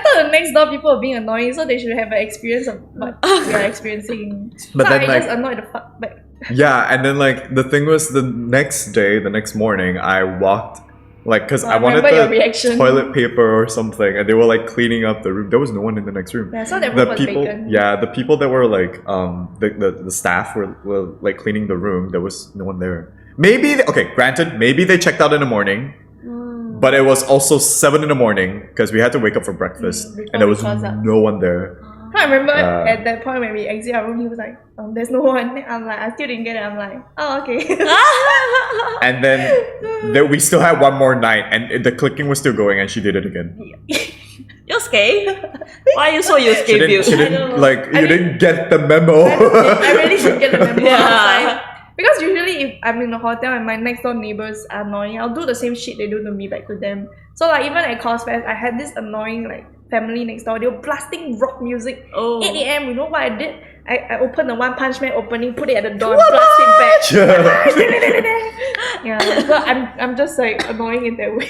thought the next door people were being annoying, so they should have an experience of what we are experiencing. But so then I like, just annoyed the fuck back. Yeah, and then like the thing was, the next morning, I walked like, because I wanted the toilet paper or something, and they were like cleaning up the room. There was no one in the next room. Yeah, so that room was vacant. Yeah, the people that were like the staff were like cleaning the room. There was no one there. Maybe granted, maybe they checked out in the morning. But it was also 7 in the morning because we had to wake up for breakfast, and there was no one there. I remember at that point when we exit our room, he was like, there's no one. I'm like, I still didn't get it. I'm like, oh, okay. And then we still had one more night, and the clicking was still going, and she did it again. Yosuke? Why are you so Yosuke built? She didn't like, you didn't get the memo. I really should get the memo. Yeah. Because usually if I'm in a hotel and my next door neighbors are annoying, I'll do the same shit they do to me back to them. So like even at COSSIP, I had this annoying like family next door. They were blasting rock music. 8 a.m. You know what I did? I opened the One Punch Man opening, put it at the door, and blast it back. Yeah, so I'm just like annoying in that way,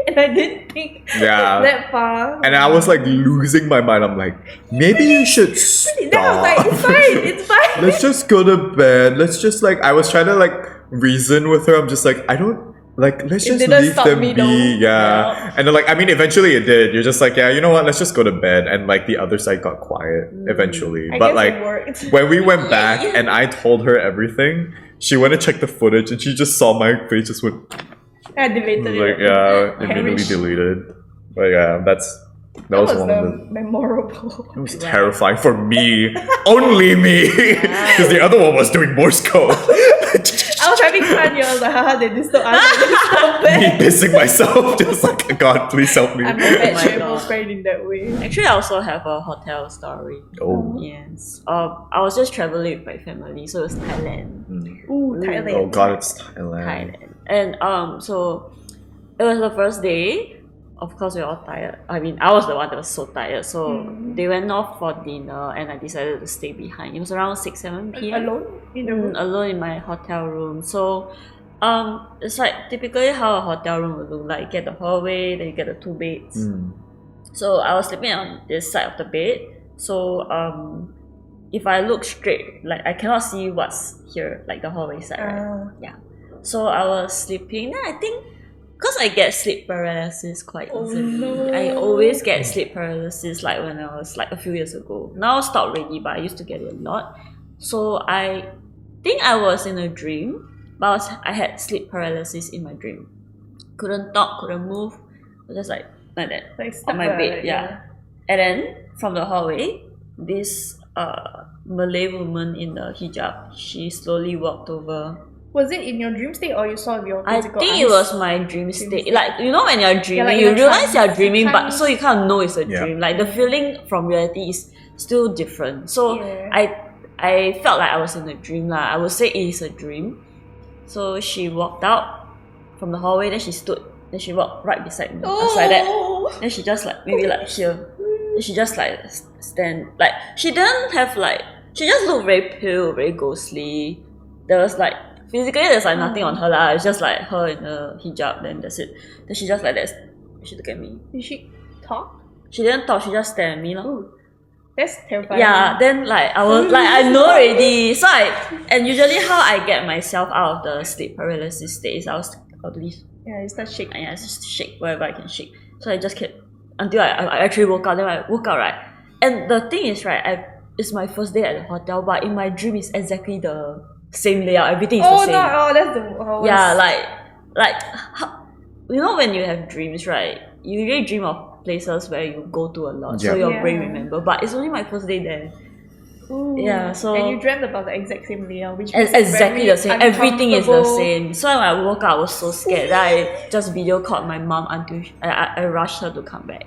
and I didn't think that far. And I was like losing my mind. I'm like, maybe you should stop. Then I was like, it's fine, it's fine. Let's just go to bed. Let's just like, I was trying to like reason with her. I'm just like, I don't. Like, let's just leave them be, yeah. And then, like, I mean, eventually it did. You're just like, yeah, you know what? Let's just go to bed. And like, the other side got quiet eventually. But like, when we went back and I told her everything, she went to check the footage and she just saw my face, just went. I deleted it. Like, yeah, immediately deleted. But yeah, that was one of the memorable. It was terrifying for me, only me, because the other one was doing Morse code. I was having fun. I was like, haha, they disturb us. Me pissing myself, just like, God, please help me. I'm a bad travel friend in that way. Actually, I also have a hotel story. Oh. Yes. I was just traveling with my family, so it was Thailand. Ooh, Thailand. Oh God, it's Thailand. Thailand. And so it was the first day. Of course, we were all tired. I mean, I was the one that was so tired. So they went off for dinner and I decided to stay behind. It was around 6-7 p.m. Alone in the room? Alone in my hotel room. So it's like typically how a hotel room would look like. You get the hallway, then you get the 2 beds. So I was sleeping on this side of the bed. So if I look straight, like I cannot see what's here, like the hallway side, right? Yeah. So I was sleeping. Then I think, because I get sleep paralysis quite easily. No. I always get sleep paralysis like when I was like a few years ago. Now I stopped already, but I used to get it a lot. So I think I was in a dream, but I had sleep paralysis in my dream. Couldn't talk, couldn't move. I was just like that Like on my bed, yeah. And then from the hallway, this Malay woman in the hijab, she slowly walked over. Was it in your dream state or you saw with your I physical think eyes? it was my dream state. Like, you know when you're dreaming, like you in a realize trance. you're dreaming, but Trance. so you can't know it's a dream. Like the feeling from reality is still different. So I felt like I was in a dream lah. I would say it is a dream. So she walked out from the hallway, then she stood, then she walked right beside me. I was like that. Then she just like maybe like here. Then she just like stand, like she didn't have like, she just looked very pale, very ghostly. There was like physically there's like nothing on her lah. It's just like her in a hijab, then that's it. Then she just like that. She looked at me. Did she talk? She didn't talk, she just stared at me lah. That's terrifying. Yeah, then like I was like, I know already. So and usually how I get myself out of the sleep paralysis state is I'll leave. Yeah, you start shaking. I just shake wherever I can shake. So I just kept until I actually woke up. Then I woke up, right? And the thing is, right, it's my first day at the hotel, but in my dream it's exactly the same layout. Everything is the same. That's the worst. Yeah, like how, you know when you have dreams, right? You usually dream of places where you go to a lot, so your brain remember. But it's only my first day there. Ooh. Yeah, so and you dreamt about the exact same layout, which is is exactly the same. Everything is the uncomfortable. same. So when I woke up, I was so scared that I just video called my mom until I rushed her to come back.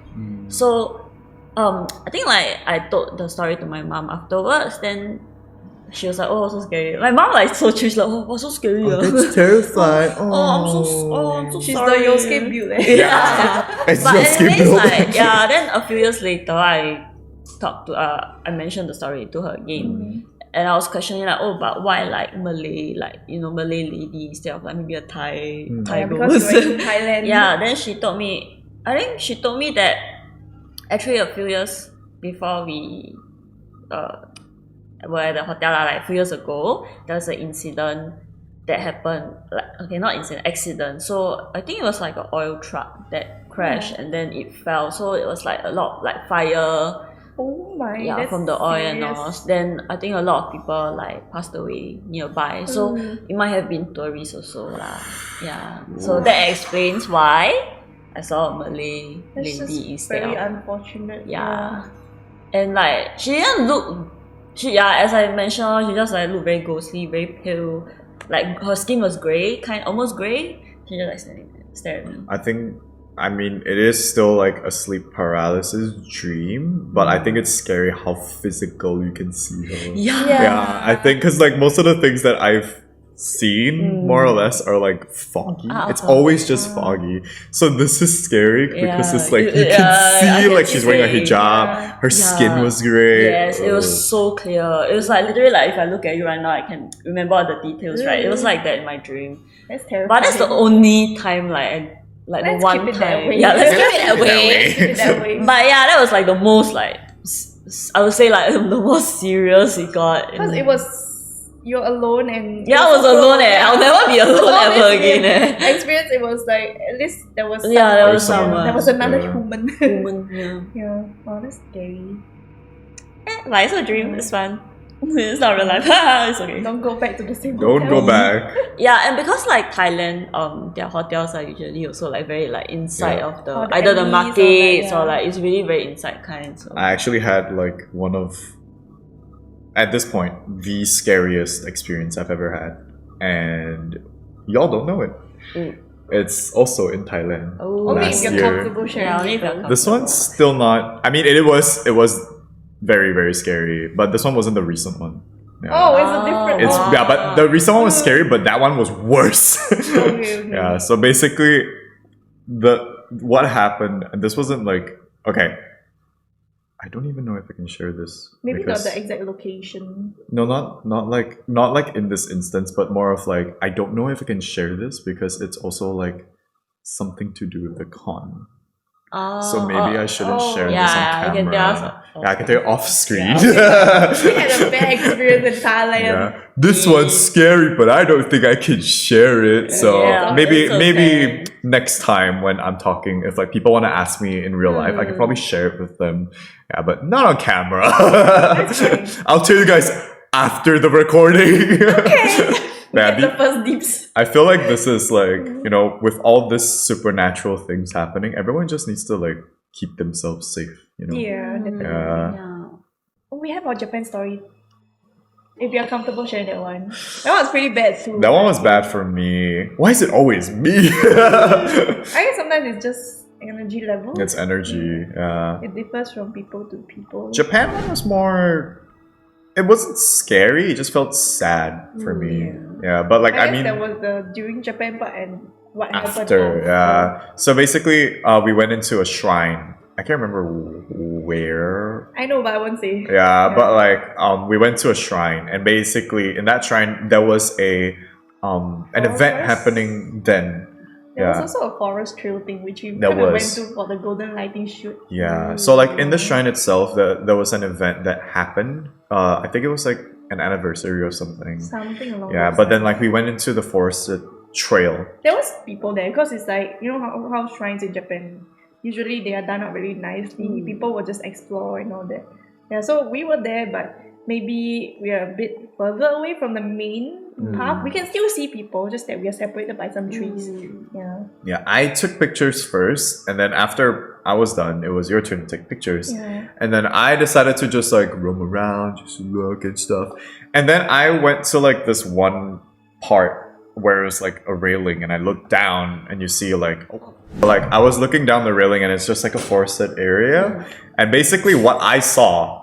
So I think like I told the story to my mom afterwards. Then she was like, "Oh, so scary." My mom like so chill, like, "Oh, so scary." That's terrifying. I'm so She's sorry. the Yosuke build. Yeah. It's But Yosuke anyways, build. like then a few years later, I talked to I mentioned the story to her again. And I was questioning like, oh, but why like Malay, like, you know, Malay lady instead of like maybe a Thai Because you were in Thailand. Yeah, then she told me, I think she told me that actually a few years before we were at the hotel, like a few years ago, there was an incident that happened, like, okay, not incident, accident. So I think it was like an oil truck that crashed and then it fell. So it was like a lot like fire. Oh my, Yeah, that's from the oil and all. serious. Then I think a lot of people like passed away nearby. So it might have been tourists also lah. Yeah. So that explains why I saw a Malay That's lady just instead very of unfortunate. yeah. and like she didn't look. As I mentioned, she just like looked very ghostly, very pale. Like her skin was grey, almost grey. She just like staring at me. I mean, it is still like a sleep paralysis dream, but I think it's scary how physical you can see her. Yeah, I think because like most of the things that I've seen more or less are like foggy. It's always just foggy. So this is scary because it's like you can see like she's wearing a hijab. Her skin was grey. Yes, it was so clear. It was like literally like if I look at you right now, I can remember all the details. Right, it was like that in my dream. That's terrifying. But that's the only time let's the one time. Yeah, let's keep it that way. But yeah, that was like the most like I would say like the most serious it got. Because it was. You're alone and I was alone I'll never be alone ever again experience. It was like at least there was someone. There was another human. Yeah. Oh, that's scary. But it's a dream. It's fun. It's not real life. It's okay. Don't go back to the same Don't hotel. go back. Yeah, and because like Thailand, their hotels are usually also like very like inside of the the either the alleys markets or like it's really very inside kind. So I actually had like one of, at this point, the scariest experience I've ever had, and y'all don't know it. It's also in Thailand. Only if you're comfortable sharing. Only if you're comfortable. This one's still not. I mean, it was very, very scary, but this one wasn't the recent one. Yeah. Oh, it's a different. Yeah, but the recent one was scary, but that one was worse. Okay. Yeah. So basically, what happened, and this wasn't like okay. I don't even know if I can share this. Maybe not the exact location. No, not like in this instance, but more of like I don't know if I can share this because it's also like something to do with the con. So maybe I shouldn't share this on camera. I can tell you off screen. We had a bad experience in Thailand. Yeah. This one's scary, but I don't think I can share it. So maybe next time when I'm talking, if like people want to ask me in real life, I can probably share it with them. Yeah, but not on camera. I'll tell you guys after the recording. Okay. The first deeps. I feel like this is like, with all this supernatural things happening, everyone just needs to like keep themselves safe, Yeah, definitely. We have our Japan story. If you're comfortable sharing that one. That one's pretty bad too. That one was bad for me. Why is it always me? I guess sometimes it's just energy level. It's energy, yeah. It differs from people to people. Japan one was more... It wasn't scary, it just felt sad for me. Yeah, but like, I mean... that was the during Japan part and what happened after. Yeah. So basically, we went into a shrine. I can't remember where. I know, but I won't say. Yeah, but like, we went to a shrine, and basically in that shrine there was an event happening then. There was also a forest trail thing which we kind of went to for the golden lighting shoot. Yeah. So like in the shrine itself, there was an event that happened. I think it was like an anniversary or something. Something along those lines. But then like we went into the forested trail. There was people there because it's like, how shrines in Japan, usually they are done up really nicely. People will just explore and all that. Yeah, so we were there, but maybe we are a bit further away from the main path. We can still see people, just that we are separated by some trees. Yeah, I took pictures first, and then after I was done, it was your turn to take pictures. And then I decided to just like roam around, just look and stuff. And then I went to like this one part where it's like a railing, and I looked down and you see like I was looking down the railing and it's just like a forested area. And basically what I saw,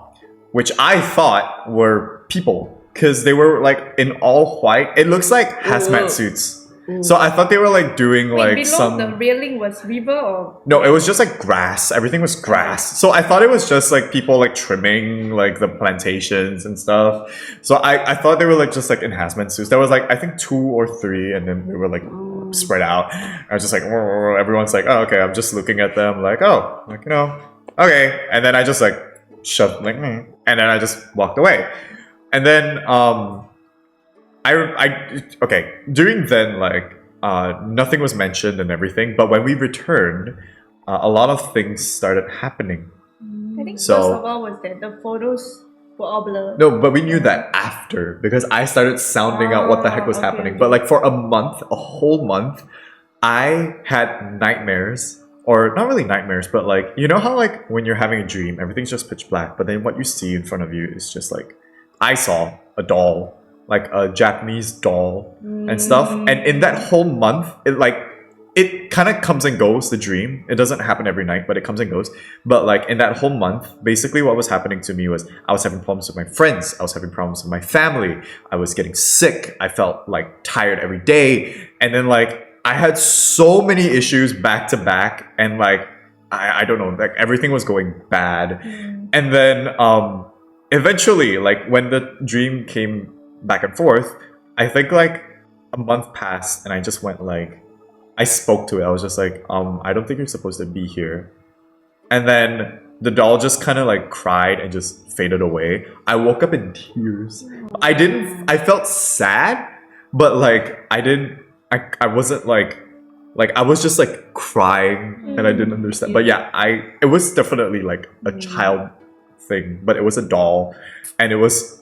which I thought were people, because they were like in all white. It looks like hazmat suits. So I thought they were like doing like below the railing was river or? No, it was just like grass. Everything was grass. So I thought it was just like people like trimming like the plantations and stuff. So I thought they were like just like in hazmat suits. There was like I think 2 or 3, and then they were like spread out. I was just like, everyone's like, oh okay, I'm just looking at them like, oh, like okay. And then I just like shoved like and then I just walked away. And then during then like nothing was mentioned and everything, but when we returned, a lot of things started happening. I think first of all was that the photos were all blurred. No, but we knew that after, because I started sounding out what the heck was happening. But like for a whole month, I had nightmares or not really nightmares, but like, you know how like when you're having a dream, everything's just pitch black, but then what you see in front of you is just like, I saw a doll, like a Japanese doll and stuff. And in that whole month, it kind of comes and goes, the dream. It doesn't happen every night, but it comes and goes. But like in that whole month, basically what was happening to me was I was having problems with my friends. I was having problems with my family. I was getting sick. I felt like tired every day. And then like I had so many issues back to back. And like, I don't know, like everything was going bad. And then eventually, like when the dream came back and forth, I think like a month passed and I just went like, I spoke to it. I was just like, I don't think you're supposed to be here. And then the doll just kind of like cried and just faded away. I woke up in tears. I felt sad, but like I wasn't like I was just like crying and I didn't understand. But yeah, it was definitely like a child thing, but it was a doll. And it was,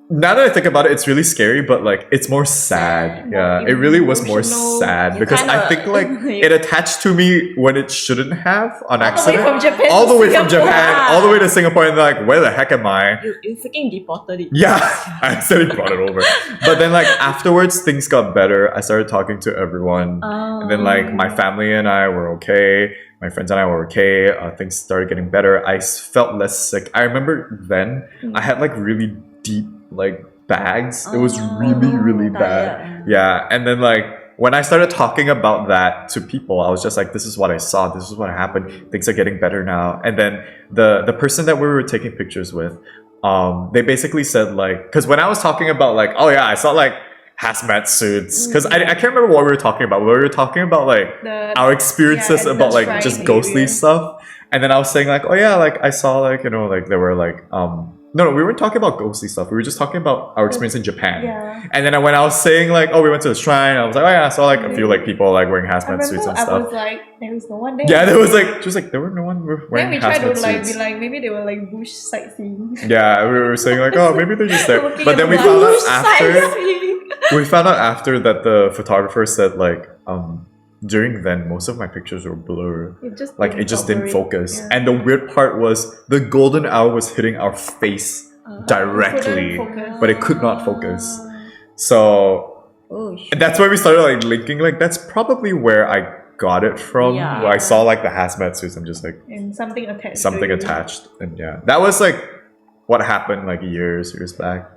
now that I think about it, it's really scary, but like it's more sad. Yeah, it really was more sad because I think like it attached to me when it shouldn't have on accident. All the way from Japan, all the way to Singapore, and like, where the heck am I? You freaking deported it. Yeah, I accidentally brought it over. But then like afterwards, things got better. I started talking to everyone, and then like my family and I were okay. My friends and I were okay. Things started getting better. I felt less sick. I remember then I had like really deep like bags. It was really bad. Yeah. And then like when I started talking about that to people, I was just like, this is what I saw, this is what happened, things are getting better now. And then the person that we were taking pictures with, they basically said like, because when I was talking about like, oh yeah, I saw like hazmat suits, because I can't remember what we were talking about. We were talking about like our experiences about like just ghostly stuff. And then I was saying like, oh yeah, like I saw like, you know, like there were like no, we weren't talking about ghostly stuff. We were just talking about our experience in Japan. Yeah. And then when I was saying like, oh, we went to the shrine, I was like, oh yeah, I saw like a few like people like wearing hazmat suits and stuff. I was like, there was no one there. Yeah, there was like, just like there were no one wearing hazmat suits. Then we tried to like be like, maybe they were like bush sightseeing. Yeah, we were saying like, oh, maybe they're just there. But then we found out after that the photographer said like, during then, most of my pictures were blurred. It just didn't focus. Yeah. And the weird part was the golden hour was hitting our face directly, but it could not focus. So that's why we started like linking. Like that's probably where I got it from. Yeah. Where I saw like the hazmat suits. I'm just like, and something attached. Something attached, and yeah, that was like what happened like years back.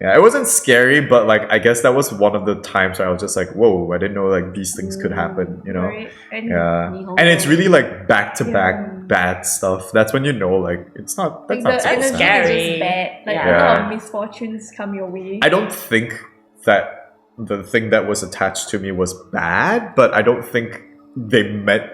Yeah, it wasn't scary, but like I guess that was one of the times where I was just like, whoa, I didn't know like these things could happen, you know? Right. And it's really like back to back bad stuff. That's when you know like it's not, that's not so scary. Is bad. Like a lot of misfortunes come your way. I don't think that the thing that was attached to me was bad, but I don't think they meant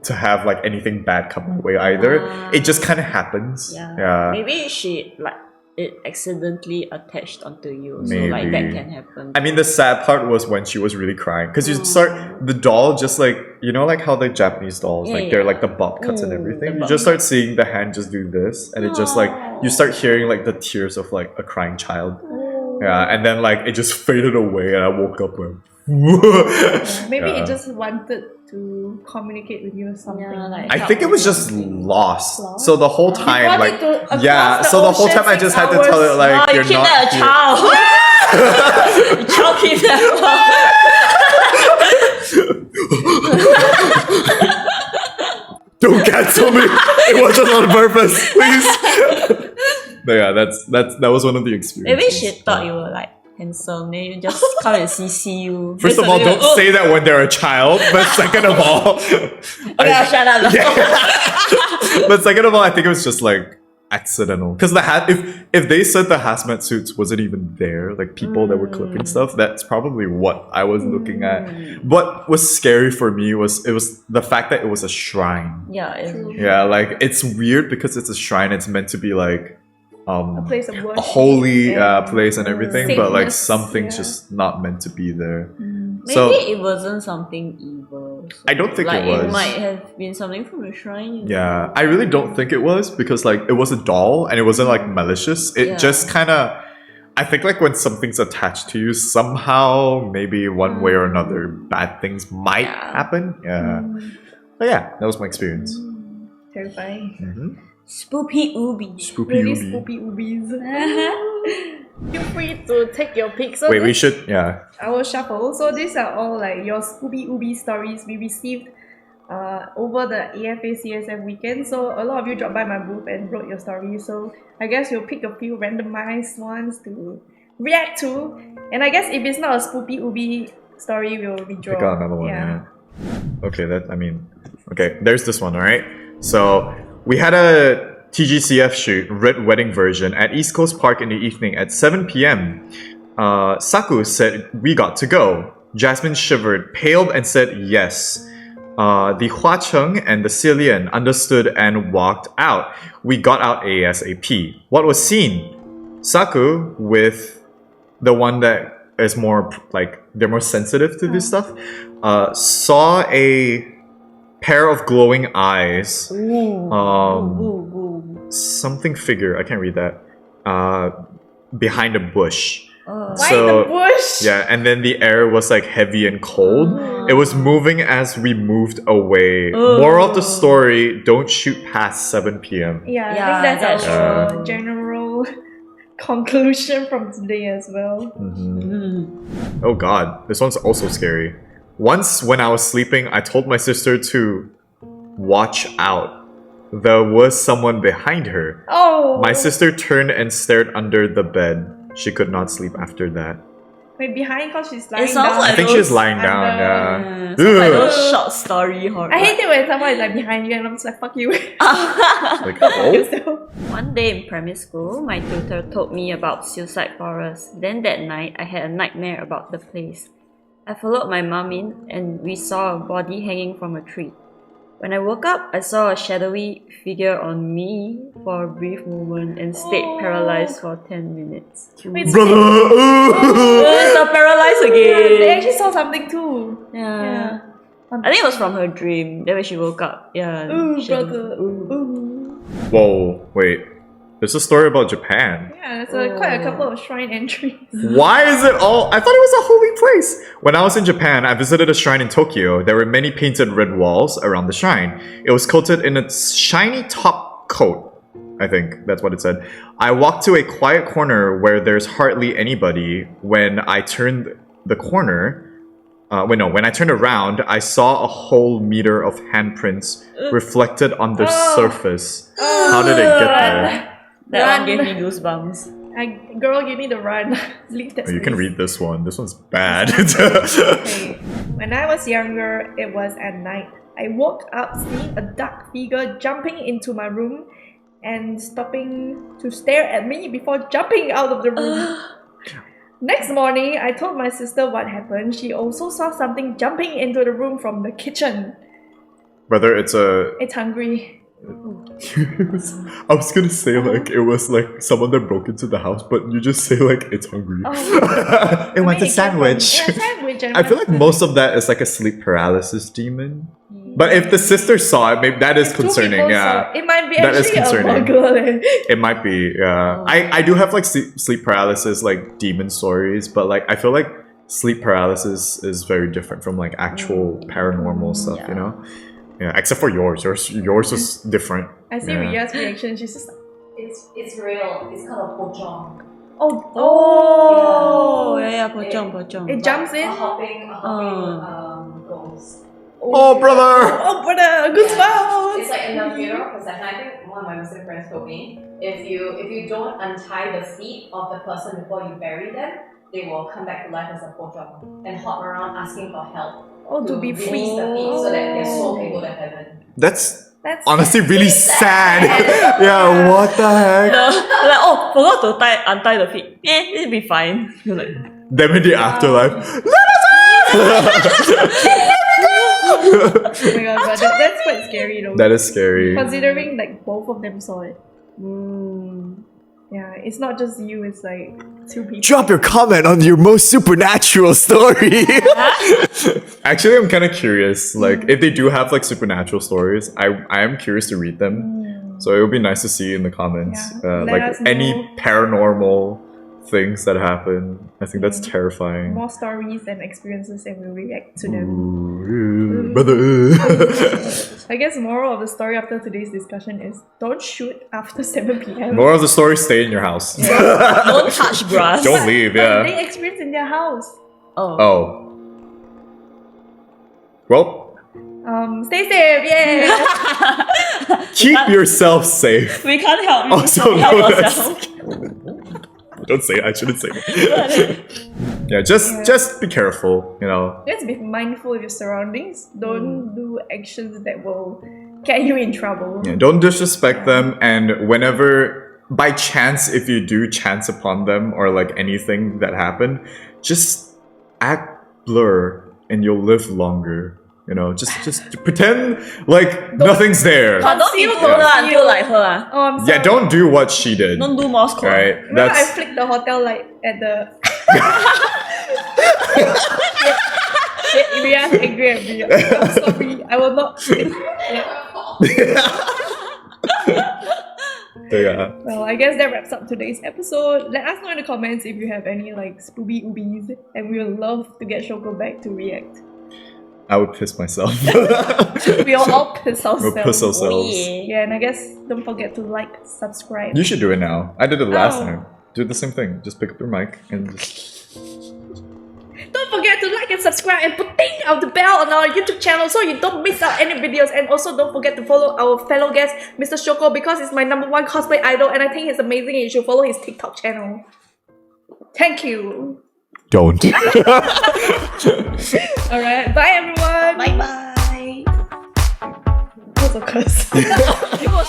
to have like anything bad come my way either. It just kind of happens. Yeah. Maybe she like it accidentally attached onto you, so like that can happen. I mean, the sad part was when she was really crying, because you start the doll just like, you know, like how the Japanese dolls they're like the bob cuts and everything. You just start seeing the hand just do this, and it just like you start hearing like the tears of like a crying child. Yeah, and then like it just faded away, and I woke up with. Maybe it just wanted to communicate with you or something. I think it was just lost. So the whole time, like, so the whole time I just had to tell it like, you're not. A child. Child kidnapper. Don't cancel me. It wasn't on purpose, please. But yeah, that was one of the experiences. Maybe she thought you were like handsome, then you just come and CC you. First of all, don't say that when they're a child. But second of all, shut up. Yeah. But second of all, I think it was just like accidental. Because if they said the hazmat suits wasn't even there, like people that were clipping stuff, that's probably what I was looking at. What was scary for me was the fact that it was a shrine. Yeah, like it's weird because it's a shrine. It's meant to be like a place of worship, a holy place and everything, but like something's just not meant to be there. Maybe it wasn't something evil. So I don't think like, it was. It might have been something from the shrine. Yeah, I really don't think it was, because like it was a doll and it wasn't like malicious. It just kind of, I think like when something's attached to you, somehow maybe one way or another bad things might happen. But yeah, that was my experience. Terrifying. Spoopy Ooby. Spoopy Really Ooby. spoopy oobies. Feel free to take your pick. So Wait, we should, I will shuffle. So these are all like your spoopy ooby stories we received over the AFA CSF weekend. So a lot of you dropped by my booth and wrote your stories. So I guess we'll pick a few randomized ones to react to. And I guess if it's not a spoopy ooby story, we'll redraw. pick out another one. Okay, okay, there's this one, alright? So we had a TGCF shoot, Red Wedding version, at East Coast Park in the evening at 7 p.m. Saku said we got to go. Jasmine shivered, paled, and said yes. The Hua Cheng and the Cilian understood and walked out. We got out ASAP. What was seen? Saku, with the one that is more like, they're more sensitive to this stuff, saw a pair of glowing eyes. Something figure, I can't read that. Behind a bush. Why the bush? Yeah, and then the air was like heavy and cold. It was moving as we moved away. Moral of the story, don't shoot past 7 p.m. Yeah, I think that's our general conclusion from today as well. Oh god, this one's also scary. Once when I was sleeping, I told my sister to watch out. There was someone behind her. Oh! My sister turned and stared under the bed. She could not sleep after that. Wait, behind because she's lying sounds down. like I think she's lying down, yeah. Sounds like those short story horror. I hate it when someone is like behind you and I'm just like, fuck you. Like, oh? One day in primary school, my tutor told me about Suicide Forest. Then that night, I had a nightmare about the place. I followed my mum in and we saw a body hanging from a tree. When I woke up, I saw a shadowy figure on me for a brief moment and stayed paralyzed for 10 minutes. Wait, Brother! So paralyzed again! They actually saw something too. Yeah. I think it was from her dream. Then when she woke up, Ooh, brother. Whoa, wait. There's a story about Japan. Yeah, there's quite a couple of shrine entries. Why is it all? I thought it was a holy place. When I was in Japan, I visited a shrine in Tokyo. There were many painted red walls around the shrine. It was coated in a shiny top coat. I think that's what it said. I walked to a quiet corner where there's hardly anybody. When I turned the corner, when I turned around, I saw a whole meter of handprints reflected on the surface. How did it get there? That one gave me goosebumps. Girl, give me the run. Leave that You can read this one. This one's bad. Okay. When I was younger, it was at night. I woke up seeing a dark figure jumping into my room and stopping to stare at me before jumping out of the room. Next morning, I told my sister what happened. She also saw something jumping into the room from the kitchen. Whether it's a... It's hungry. I was gonna say like it was like someone that broke into the house, but you just say like it's hungry. It wants a sandwich. I feel like most of that is like a sleep paralysis demon. But if the sister saw it, maybe that is concerning. Yeah, it might be that is actually concerning. a burglar. It might be. Yeah, I do have like sleep paralysis, like demon stories, but like I feel like sleep paralysis is very different from like actual paranormal stuff. You know. Yeah, except for yours. Yours was different. I see Ria's reaction. She's just it's real. It's called a pocong. Pocong. It jumps in. A hopping ghost. Oh, brother! Oh, brother! Goosebumps! It's like in the funeral procession. I think one of my Muslim friends told me if you don't untie the feet of the person before you bury them, they will come back to life as a pocong and hop around asking for help. To be free. Release the feet so that their soul can go to heaven. That's honestly really sad. Yeah, what the heck? Like, forgot to untie the feet. It'll be fine. Like, them in the afterlife. Oh my god, but that's quite scary though. That is scary. Considering like both of them saw it. Yeah, it's not just you, it's like two people. Drop your comment on your most supernatural story. Actually, I'm kind of curious. Like, if they do have like supernatural stories, I am curious to read them. So it would be nice to see in the comments, like any paranormal things that happen. I think that's terrifying. More stories and experiences, and we'll react to them. Ooh, brother. I guess the moral of the story after today's discussion is don't shoot after 7 p.m. Moral of the story: stay in your house. Don't touch grass. Don't leave. But Yeah. they experience in their house. Oh. Well, Stay safe, yeah. keep yourself safe. We can't help you. Also, help no, ourselves. Don't say it. I shouldn't say that. Yeah, just be careful. You know. Just be mindful of your surroundings. Don't do actions that will get you in trouble. Yeah, don't disrespect them, and whenever, by chance, if you do chance upon them or like anything that happened, just act blur and you'll live longer. You know, just pretend like nothing's there. But don't be Conceal, told conceal. until like her. Oh, I'm sorry. Yeah, don't do what she did. Don't do Morse code. Right? Remember I That's flicked the hotel light at the... Ria's angry at me. I'm sorry. I will not... yeah. Well, I guess that wraps up today's episode. Let us know in the comments if you have any like spooby oobies, and we would love to get Shoko back to react. I would piss myself. We'll all piss ourselves. We'll piss ourselves. Oh, yeah. Yeah, and I guess don't forget to like, subscribe. You should do it now. I did it last Oh. time. Do the same thing. Just pick up your mic and just... Don't forget to like and subscribe and put ding out the bell on our YouTube channel so you don't miss out any videos. And also don't forget to follow our fellow guest, Mr. Shoko, because he's my #1 cosplay idol and I think he's amazing and you should follow his TikTok channel. Thank you. Don't. Alright, bye everyone. Bye bye. That was a curse. It was